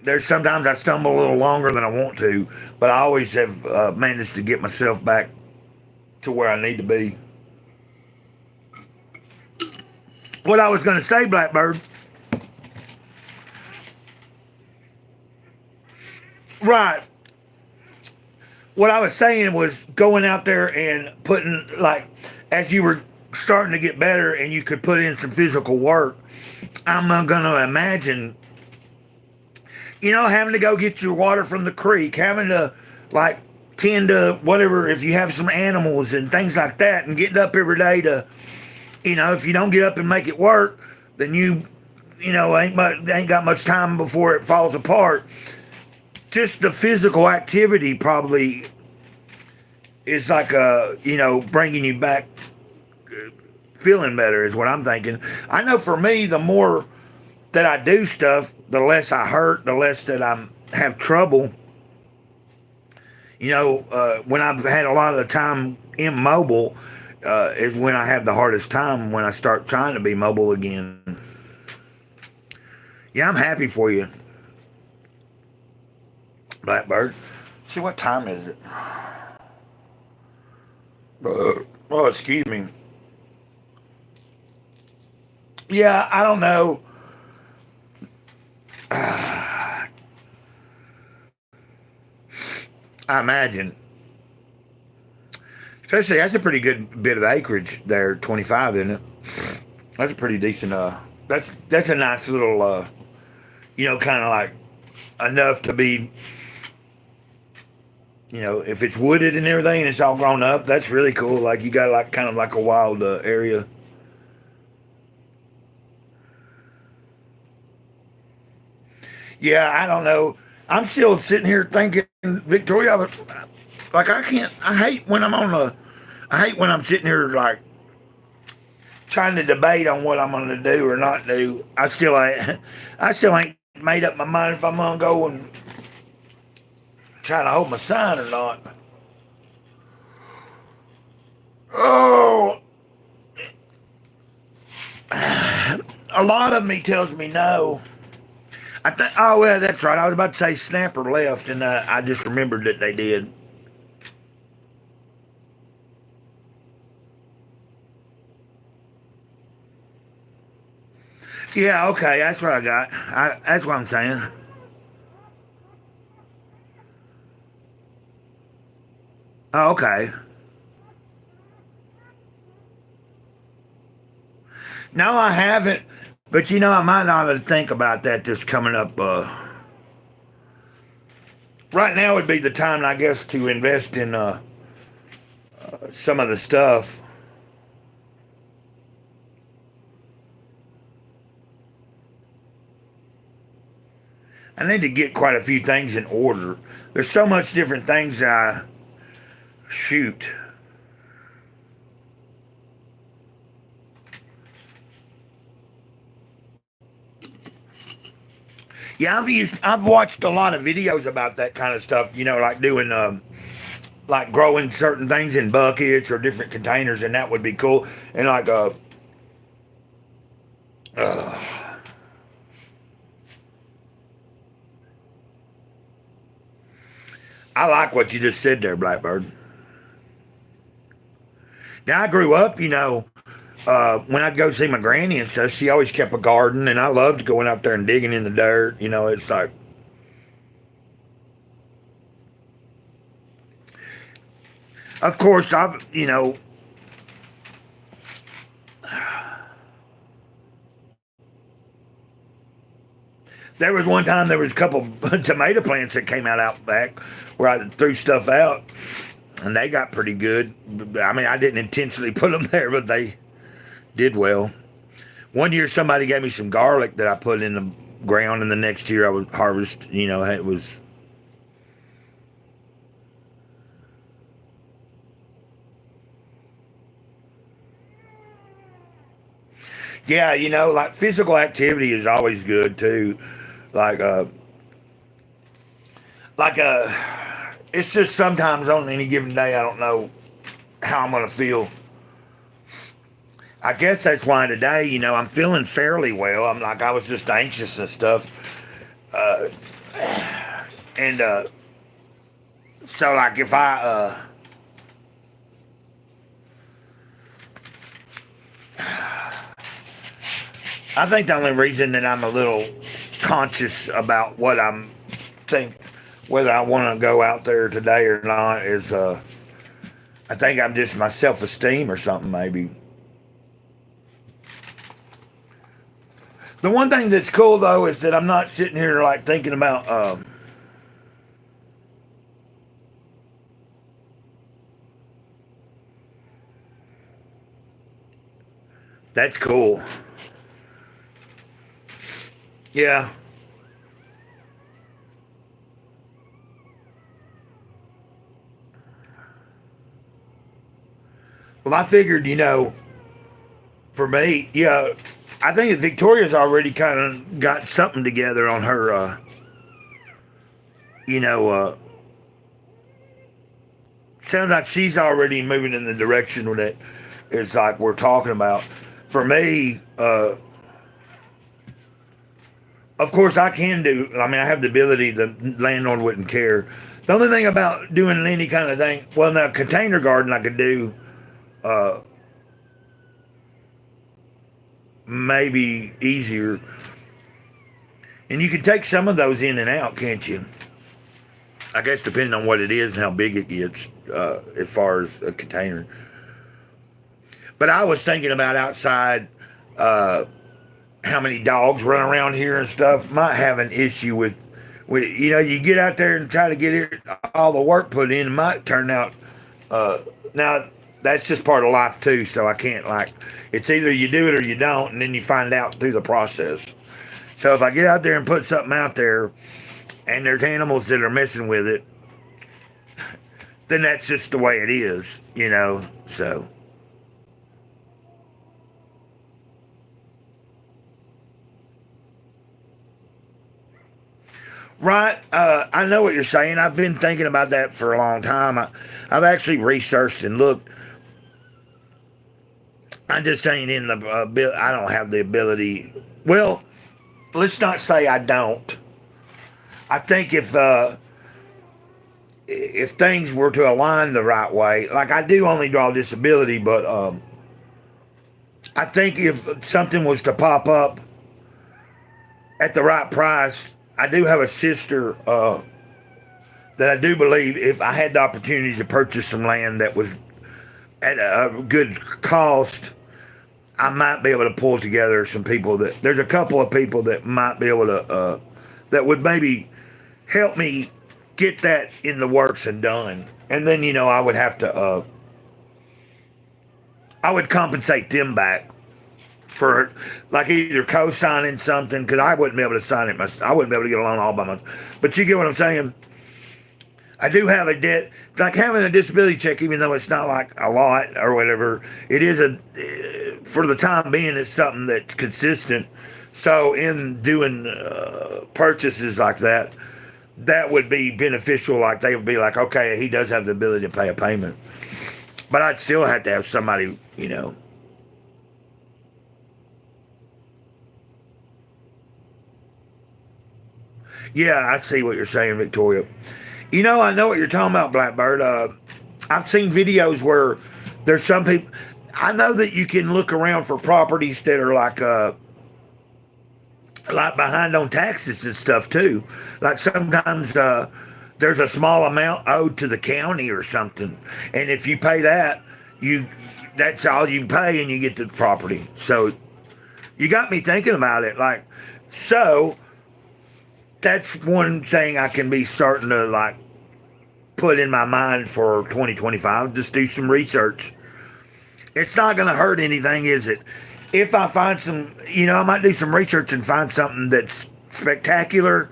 there's sometimes I stumble a little longer than I want to, but I always have managed to get myself back to where I need to be. What I was going to say, Blackbird, right. What I was saying was going out there and putting, like, as you were starting to get better and you could put in some physical work, I'm going to imagine, having to go get your water from the creek, having to like tend to whatever, if you have some animals and things like that, and getting up every day to, if you don't get up and make it work, then ain't got much time before it falls apart. Just the physical activity probably is like bringing you back, feeling better is what I'm thinking. I know for me, the more that I do stuff, the less I hurt, the less that I have trouble. When I've had a lot of the time immobile, is when I have the hardest time, when I start trying to be mobile again. Yeah, I'm happy for you, Blackbird. See, what time is it? Oh, excuse me. Yeah, I don't know. I imagine. Especially, that's a pretty good bit of acreage there, 25, isn't it? That's a pretty decent, that's a nice little, kind of like enough to be, if it's wooded and everything and it's all grown up, that's really cool. Like, you got like kind of like a wild area. Yeah, I don't know. I'm still sitting here thinking, Victoria, like I hate when I'm sitting here like trying to debate on what I'm going to do or not do. I still ain't made up my mind if I'm going to go and try to hold my sign or not. Oh, a lot of me tells me no. Oh, well, that's right. I was about to say Snapper left, and I just remembered that they did. Yeah, okay, that's what I got. That's what I'm saying. Oh, okay. No, I haven't. But I might not have to think about that this coming up. Right now would be the time, I guess, to invest in some of the stuff. I need to get quite a few things in order. There's so much different things that I shoot. Yeah, I've watched a lot of videos about that kind of stuff. Like doing like growing certain things in buckets or different containers, and that would be cool. And like uh I like what you just said there, Blackbird. Now I grew up, when I'd go see my granny and stuff, she always kept a garden, and I loved going out there and digging in the dirt. It's like, of course, there was one time there was a couple tomato plants that came out back where I threw stuff out, and they got pretty good. I mean, I didn't intentionally put them there, but they did well. One year, somebody gave me some garlic that I put in the ground, and the next year I would harvest. It was. Yeah, like physical activity is always good too. Like like it's just sometimes on any given day I don't know how I'm gonna feel. I guess that's why today, I'm feeling fairly well. I'm like, I was just anxious and stuff. Uh, and so like if I think the only reason that I'm a little conscious about what I'm think whether I want to go out there today or not is I think I'm just my self esteem or something maybe. The one thing that's cool though is that I'm not sitting here like thinking about. That's cool. Yeah. Well, I figured, for me, yeah, I think that Victoria's already kind of got something together on her, you know, sounds like she's already moving in the direction that it's like we're talking about. For me, of course, I can do, I mean, I have the ability, the landlord wouldn't care. The only thing about doing any kind of thing, well, now, container garden I could do, uh, maybe easier. And you can take some of those in and out, can't you? I guess depending on what it is and how big it gets, as far as a container. But I was thinking about outside, uh, how many dogs run around here and stuff. Might have an issue with you get out there and try to get all the work put in. It might turn out. Now that's just part of life too. So I can't like. It's either you do it or you don't, and then you find out through the process. So if I get out there and put something out there, and there's animals that are messing with it, then that's just the way it is. So right, I know what you're saying. I've been thinking about that for a long time. I've actually researched and looked. I just ain't in the I don't have the ability. Well, let's not say I don't. I think if things were to align the right way, like I do only draw disability, but I think if something was to pop up at the right price, I do have a sister that I do believe if I had the opportunity to purchase some land that was at a good cost, I might be able to pull together some people there's a couple of people that might be able to that would maybe help me get that in the works and done. And then I would have to I would compensate them back for like either co-signing something because I wouldn't be able to sign it myself. I wouldn't be able to get a loan all by myself. But you get what I'm saying? I do have a debt, like having a disability check, even though it's not like a lot or whatever. It is for the time being, it's something that's consistent. So in doing purchases like that, that would be beneficial. Like they would be like, okay, he does have the ability to pay a payment, but I'd still have to have somebody. Yeah, I see what you're saying, Victoria. I know what you're talking about, Blackbird. I've seen videos where there's some people. I know that you can look around for properties that are like behind on taxes and stuff too. Like sometimes there's a small amount owed to the county or something, and if you pay that, that's all you pay, and you get the property. So you got me thinking about it. Like so, that's one thing I can be starting to like put in my mind for 2025. Just do some research. It's not going to hurt anything, is it? If I find I might do some research and find something that's spectacular,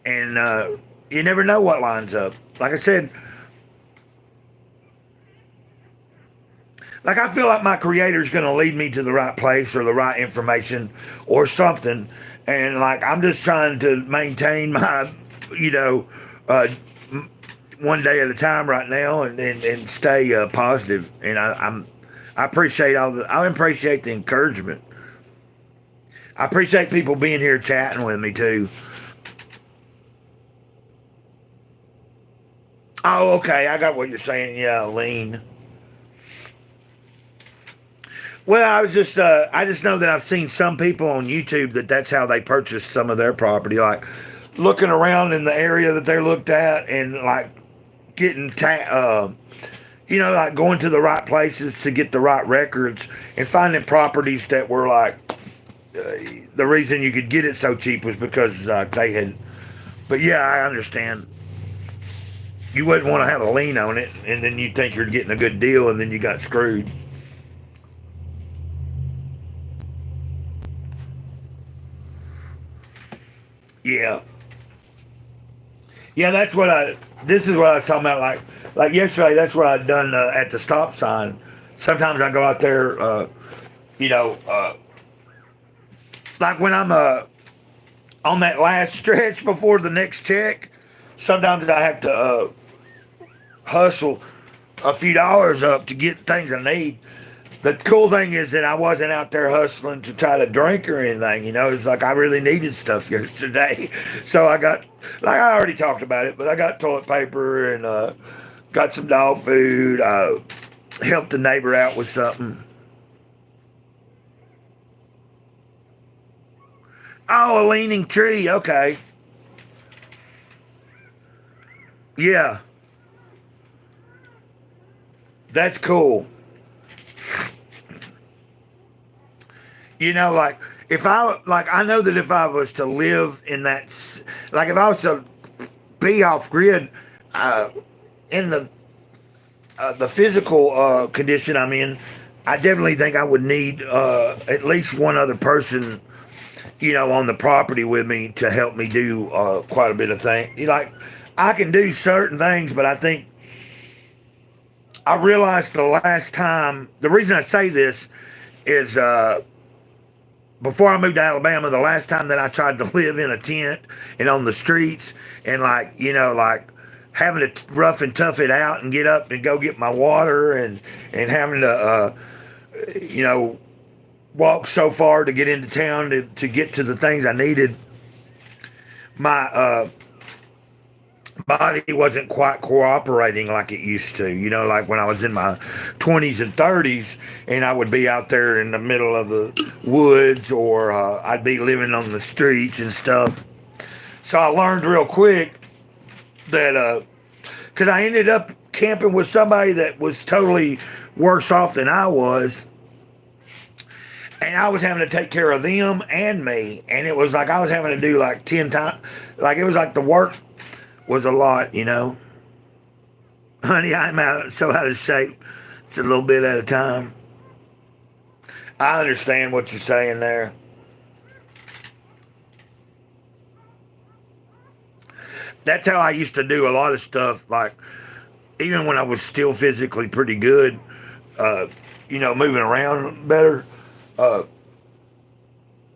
and you never know what lines up. Like I said, like I feel like my creator's going to lead me to the right place or the right information or something, and like I'm just trying to maintain my, uh, one day at a time right now, and stay positive. And I appreciate I appreciate the encouragement. I appreciate people being here chatting with me too. Oh, okay, I got what you're saying. Yeah, lean. Well, I just know that I've seen some people on YouTube that's how they purchase some of their property, like looking around in the area that they looked at and like getting like going to the right places to get the right records and finding properties that were like the reason you could get it so cheap was because they had. But yeah, I understand. You wouldn't want to have a lien on it, and then you think you're getting a good deal, and then you got screwed. Yeah, yeah, that's what I. This is what I was talking about. Like yesterday, that's what I'd done at the stop sign. Sometimes I go out there, you know, like when I'm on that last stretch before the next check. Sometimes I have to hustle a few dollars up to get things I need. The cool thing is that I wasn't out there hustling to try to drink or anything. It's like I really needed stuff yesterday. So I got, like I already talked about it, but I got toilet paper and got some dog food. Helped the neighbor out with something. Oh, a leaning tree. Okay. Yeah, that's cool. Like if I know that if I was to live in like if I was to be off grid, uh, in the physical condition I'm in, I definitely think I would need at least one other person, on the property with me to help me do quite a bit of things. Like I can do certain things, but I think I realized the last time. The reason I say this is before I moved to Alabama, the last time that I tried to live in a tent and on the streets and like having to rough and tough it out and get up and go get my water and having to you know walk so far to get into town to get to the things I needed, my body wasn't quite cooperating like it used to. Like when I was in my 20s and 30s, and I would be out there in the middle of the woods, or I'd be living on the streets and stuff. So I learned real quick that because I ended up camping with somebody that was totally worse off than I was. And I was having to take care of them and me. And it was like I was having to do like 10 times. Like it was like the work was a lot. Honey, I'm so out of shape. It's a little bit at a time. I understand what you're saying there. That's how I used to do a lot of stuff. Like even when I was still physically pretty good, uh, moving around better. Uh,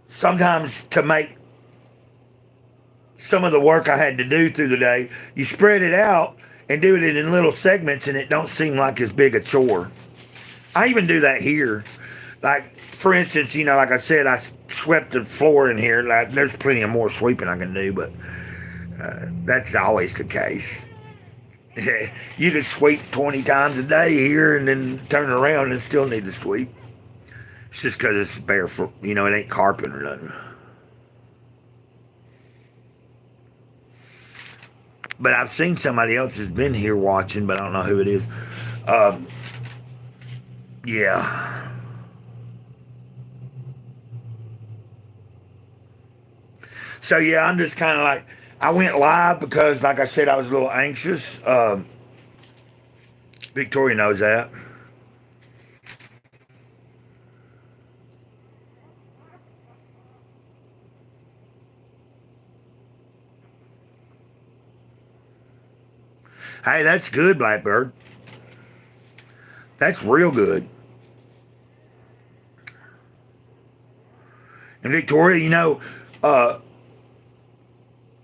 Sometimes to make some of the work I had to do through the day, you spread it out and do it in little segments, and it don't seem like as big a chore. I even do that here. Like for instance, like I said, I swept the floor in here. Like there's plenty of more sweeping I can do, but that's always the case. You could sweep 20 times a day here and then turn around and still need to sweep. It's just because it's bare for, it ain't carpet or nothing. But I've seen somebody else has been here watching, but I don't know who it is. Um, yeah. So yeah, I'm just kind of like, I went live because, like I said, I was a little anxious. Victoria knows that. Hey, that's good, Blackbird. That's real good. And Victoria, uh,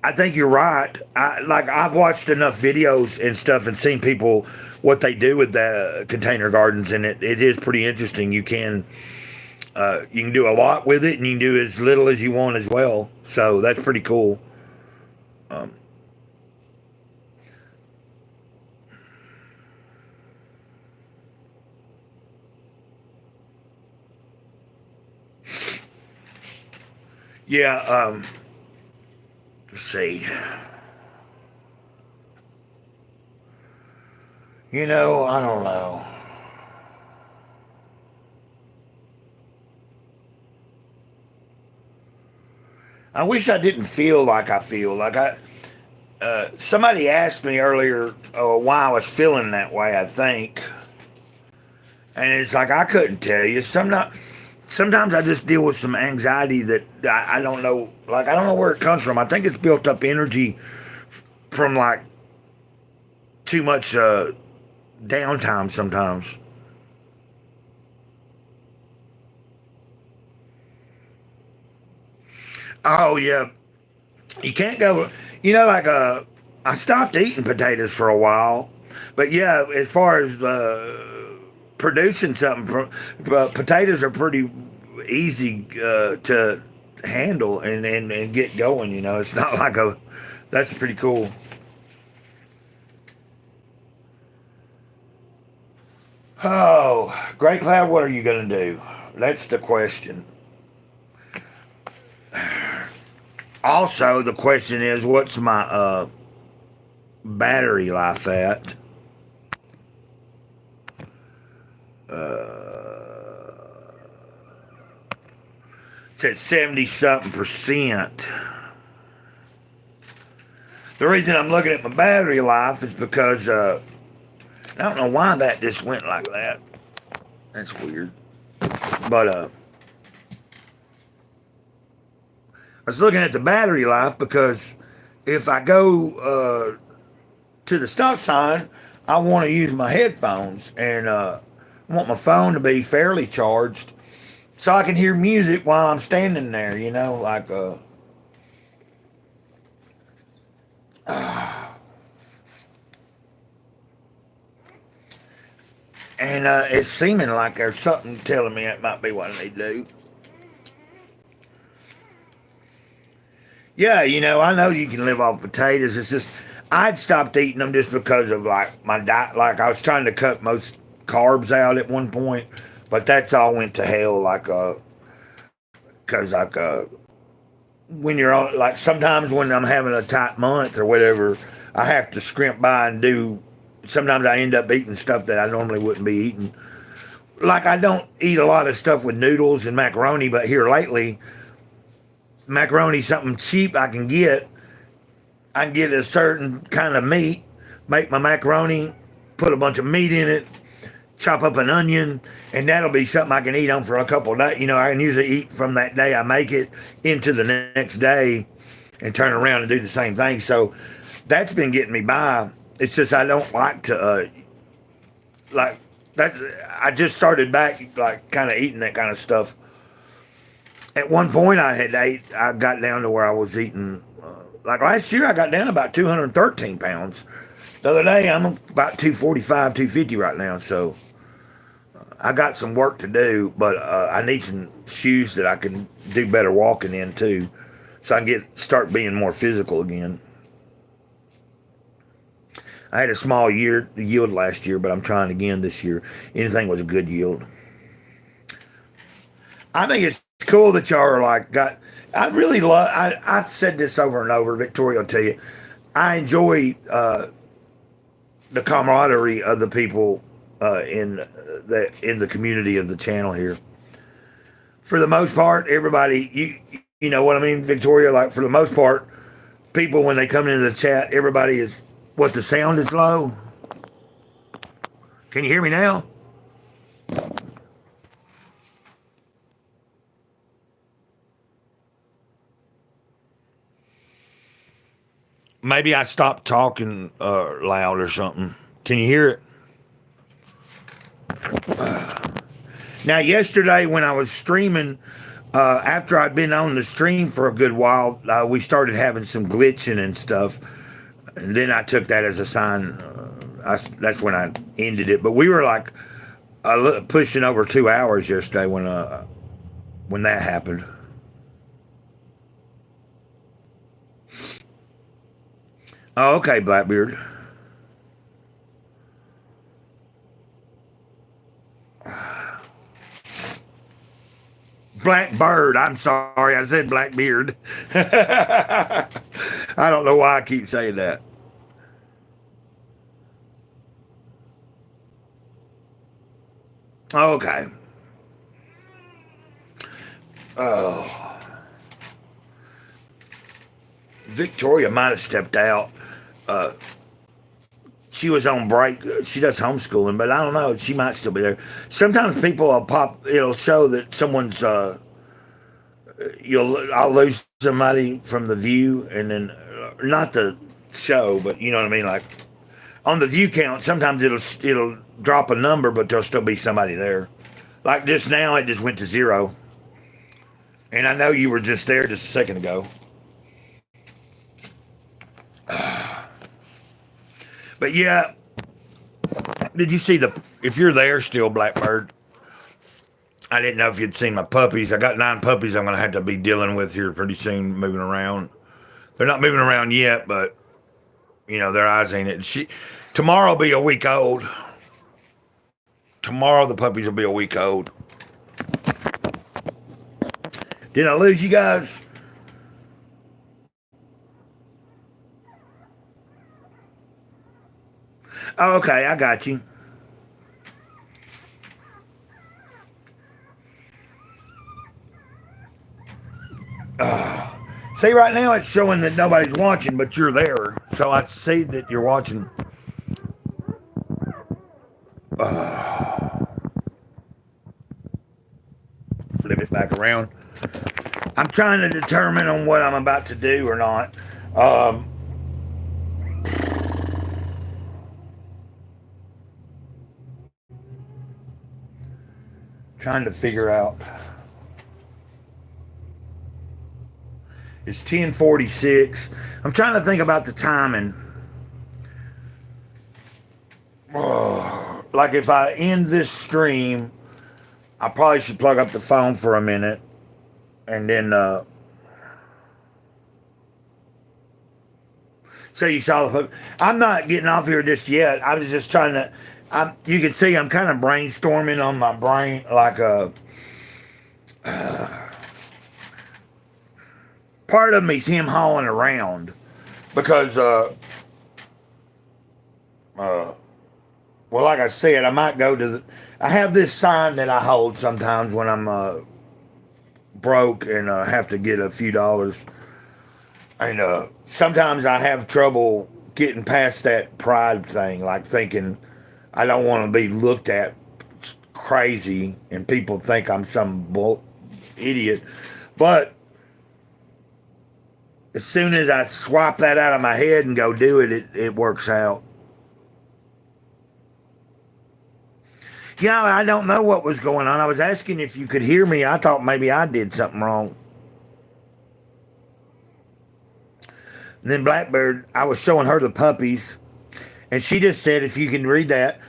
I think you're right. I've watched enough videos and stuff and seen people what they do with the container gardens, and it is pretty interesting. You can do a lot with it, and you can do as little as you want as well. So that's pretty cool. Um, yeah. Let's see. I don't know. I wish I didn't feel like I feel like I. Somebody asked me earlier why I was feeling that way. I think, and it's like I couldn't tell you. Sometimes I just deal with some anxiety that I don't know. Like I don't know where it comes from. I think it's built up energy from like too much downtime sometimes. Oh yeah, you can't go. Like I stopped eating potatoes for a while, but yeah, as far as producing something from potatoes are pretty easy to handle and get going. It's not like a. That's pretty cool. Oh, Great Cloud, what are you gonna do? That's the question. Also, the question is, what's my battery life at? It's at 70 something percent. The reason I'm looking at my battery life is because I don't know why that just went like that. That's weird. But I was looking at the battery life because if I go to the stop sign, I want to use my headphones and I want my phone to be fairly charged so I can hear music while I'm standing there. Like and it's seeming like there's something telling me that might be what I need to do. Yeah, I know you can live off potatoes. It's just I'd stopped eating them just because of like my diet. Like I was trying to cut most carbs out at one point, but that's all went to hell. Like because like when you're on, like sometimes when I'm having a tight month or whatever, I have to scrimp by and do. Sometimes I end up eating stuff that I normally wouldn't be eating. Like I don't eat a lot of stuff with noodles and macaroni, but here lately, macaroni something cheap I can get. I can get a certain kind of meat, make my macaroni, put a bunch of meat in it, chop up an onion, and that'll be something I can eat on for a couple of days. I can usually eat from that day I make it into the next day and turn around and do the same thing. So that's been getting me by. It's just I don't like to like that. I just started back like kind of eating that kind of stuff. At one point, I got down to where I was eating. Like last year, I got down about 213 pounds. The other day, I'm about 245, 250 right now. So I got some work to do, but I need some shoes that I can do better walking in too, so I can start being more physical again. I had a small yield last year, but I'm trying again this year. Anything was a good yield. I think it's cool that y'all are like got. I really love. I've said this over and over. Victoria will tell you. I enjoy the camaraderie of the people in the community of the channel here. For the most part, everybody, you know what I mean, Victoria. Like for the most part, people when they come into the chat, everybody is. What, the sound is low? Can you hear me now? Maybe I stopped talking loud or something. Can you hear it? Now, yesterday when I was streaming, after I'd been on the stream for a good while, we started having some glitching and stuff. And then I took that as a sign. That's when I ended it. But we were like pushing over 2 hours yesterday when that happened. Oh, okay, Blackbeard. Blackbird. I'm sorry, I said Blackbeard. I don't know why I keep saying that. Okay. Oh, Victoria might have stepped out. Uh, she was on break. She does homeschooling, but I don't know. She might still be there. Sometimes people will pop. It'll show that someone's. I'll lose somebody from the view, and then not the show, but you know what I mean. Like on the view count, sometimes it'll drop a number, but there'll still be somebody there. Like just now, it just went to 0, and I know you were just there just a second ago. But yeah, did you see the? If you're there still, Blackbird, I didn't know if you'd seen my puppies. I got 9 puppies I'm going to have to be dealing with here pretty soon, moving around. They're not moving around yet, but, their eyes ain't it. Tomorrow will be a week old. Tomorrow the puppies will be a week old. Did I lose you guys? Oh, okay, I got you. See, right now it's showing that nobody's watching, but you're there. So I see that you're watching. Flip it back around. I'm trying to determine on what I'm about to do or not. Trying to figure out. It's 10:46. I'm trying to think about the timing. Like if I end this stream, I probably should plug up the phone for a minute, and then. So you saw the. I'm not getting off here just yet. I was just trying to. You can see I'm kind of brainstorming on my brain, like a. Part of me's him hauling around because, well, like I said, I might go to the. I have this sign that I hold sometimes when I'm broke and have to get a few dollars. And sometimes I have trouble getting past that pride thing, like thinking I don't want to be looked at crazy and people think I'm some idiot. But as soon as I swap that out of my head and go do it, it works out. Yeah, I don't know what was going on. I was asking if you could hear me. I thought maybe I did something wrong. And then Blackbird, I was showing her the puppies, and she just said, if you can read that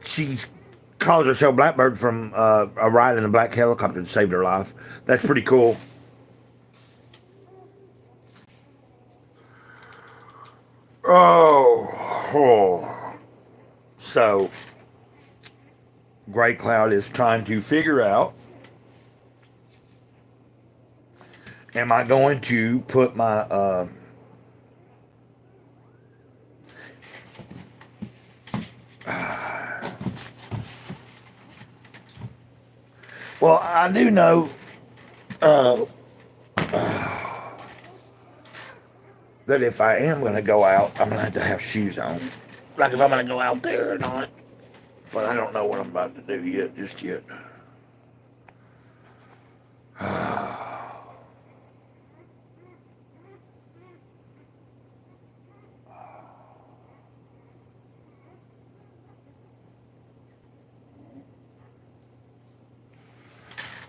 she calls herself Blackbird from a ride in the black helicopter that saved her life. That's pretty cool. Oh. So, Grey Cloud is trying to figure out, am I going to put my well, I do know that if I am going to go out, I'm going to have shoes on. Like if I'm going to go out there or not. But I don't know what I'm about to do yet, just yet.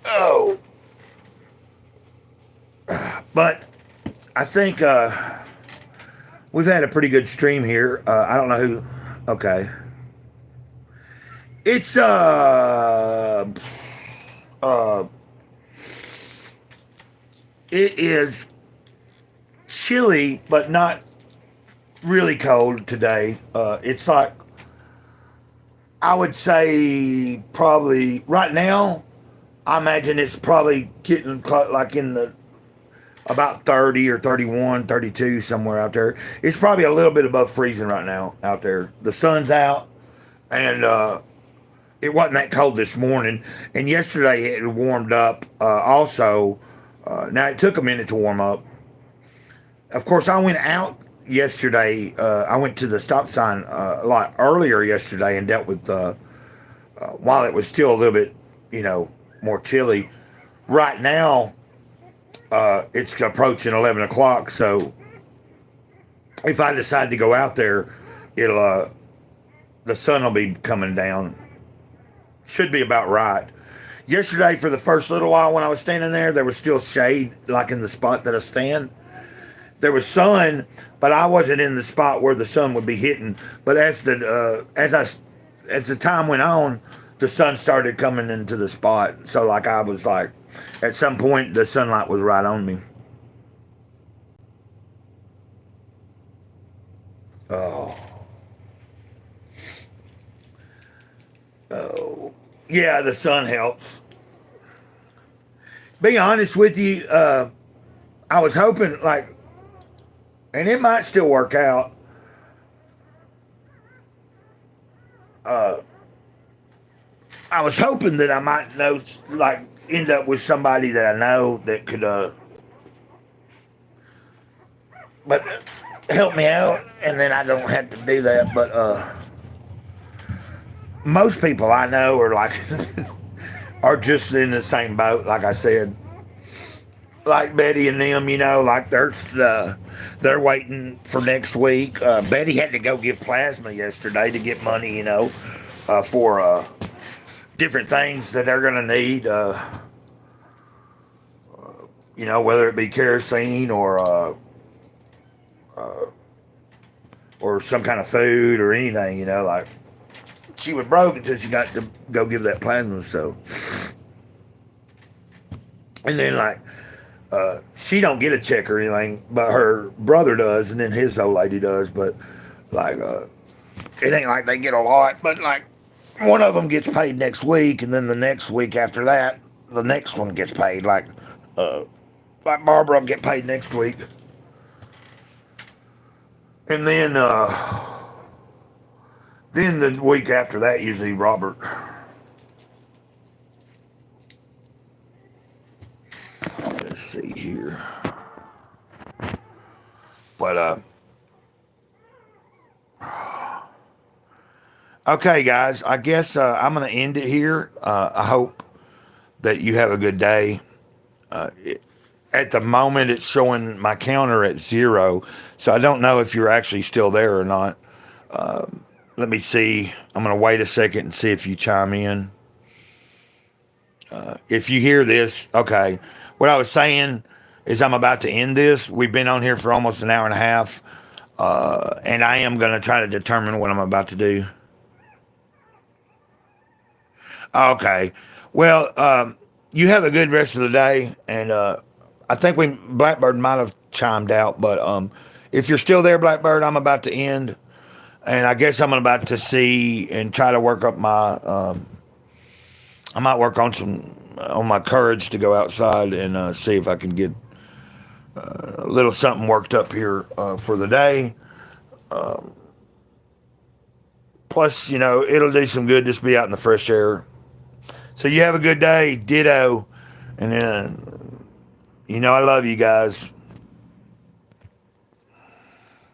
Oh. But I think we've had a pretty good stream here. I don't know who. Okay. It's it is chilly, but not really cold today. It's like I would say probably right now. I imagine it's probably getting like in the about 30 or 31, 32 somewhere out there. It's probably a little bit above freezing right now out there. The sun's out, and it wasn't that cold this morning. And yesterday it warmed up also. Now it took a minute to warm up, Of course, I went out yesterday. I went to the stop sign a lot earlier yesterday and dealt with while it was still a little bit, you know, more chilly. Right now, it's approaching 11 o'clock. So if I decide to go out there, it'll the sun will be coming down. Should be about right. Yesterday, for the first little while when I was standing there was still shade, like in the spot that I stand. There was sun, but I wasn't in the spot where the sun would be hitting. But as the time went on, the sun started coming into the spot. So like I was like, at some point the sunlight was right on me. Oh, oh, yeah, the sun helps. Be honest with you, I was hoping like, and it might still work out. Uh, I was hoping that I might know, like, end up with somebody that I know that could, but help me out, and then I don't have to do that. But most people I know are like, are just in the same boat. Like I said, like Betty and them, you know, like they're waiting for next week. Betty had to go give plasma yesterday to get money, you know, for different things that they're gonna need. You know, whether it be kerosene or some kind of food or anything, you know, like she was broke until she got to go give that plasma. So, and then like she don't get a check or anything, but her brother does, and then his old lady does. But like it ain't like they get a lot, but like one of them gets paid next week, and then the next week after that, the next one gets paid. Like Barbara will get paid next week, and then the week after that, usually Robert. Let's see here, but okay, guys, I guess I'm gonna end it here. I hope that you have a good day. At the moment, it's showing my counter at 0, so I don't know if you're actually still there or not. Let me see. I'm going to wait a second and see if you chime in. If you hear this, okay. What I was saying is I'm about to end this. We've been on here for almost an hour and a half, and I am going to try to determine what I'm about to do. Okay. Well, you have a good rest of the day, and I think Blackbird might have chimed out, but if you're still there, Blackbird, I'm about to end, and I guess I'm about to see and try to work up my. I might work on my courage to go outside and see if I can get a little something worked up here for the day. Plus, you know, it'll do some good just be out in the fresh air. So you have a good day, ditto, and then. You know I love you guys.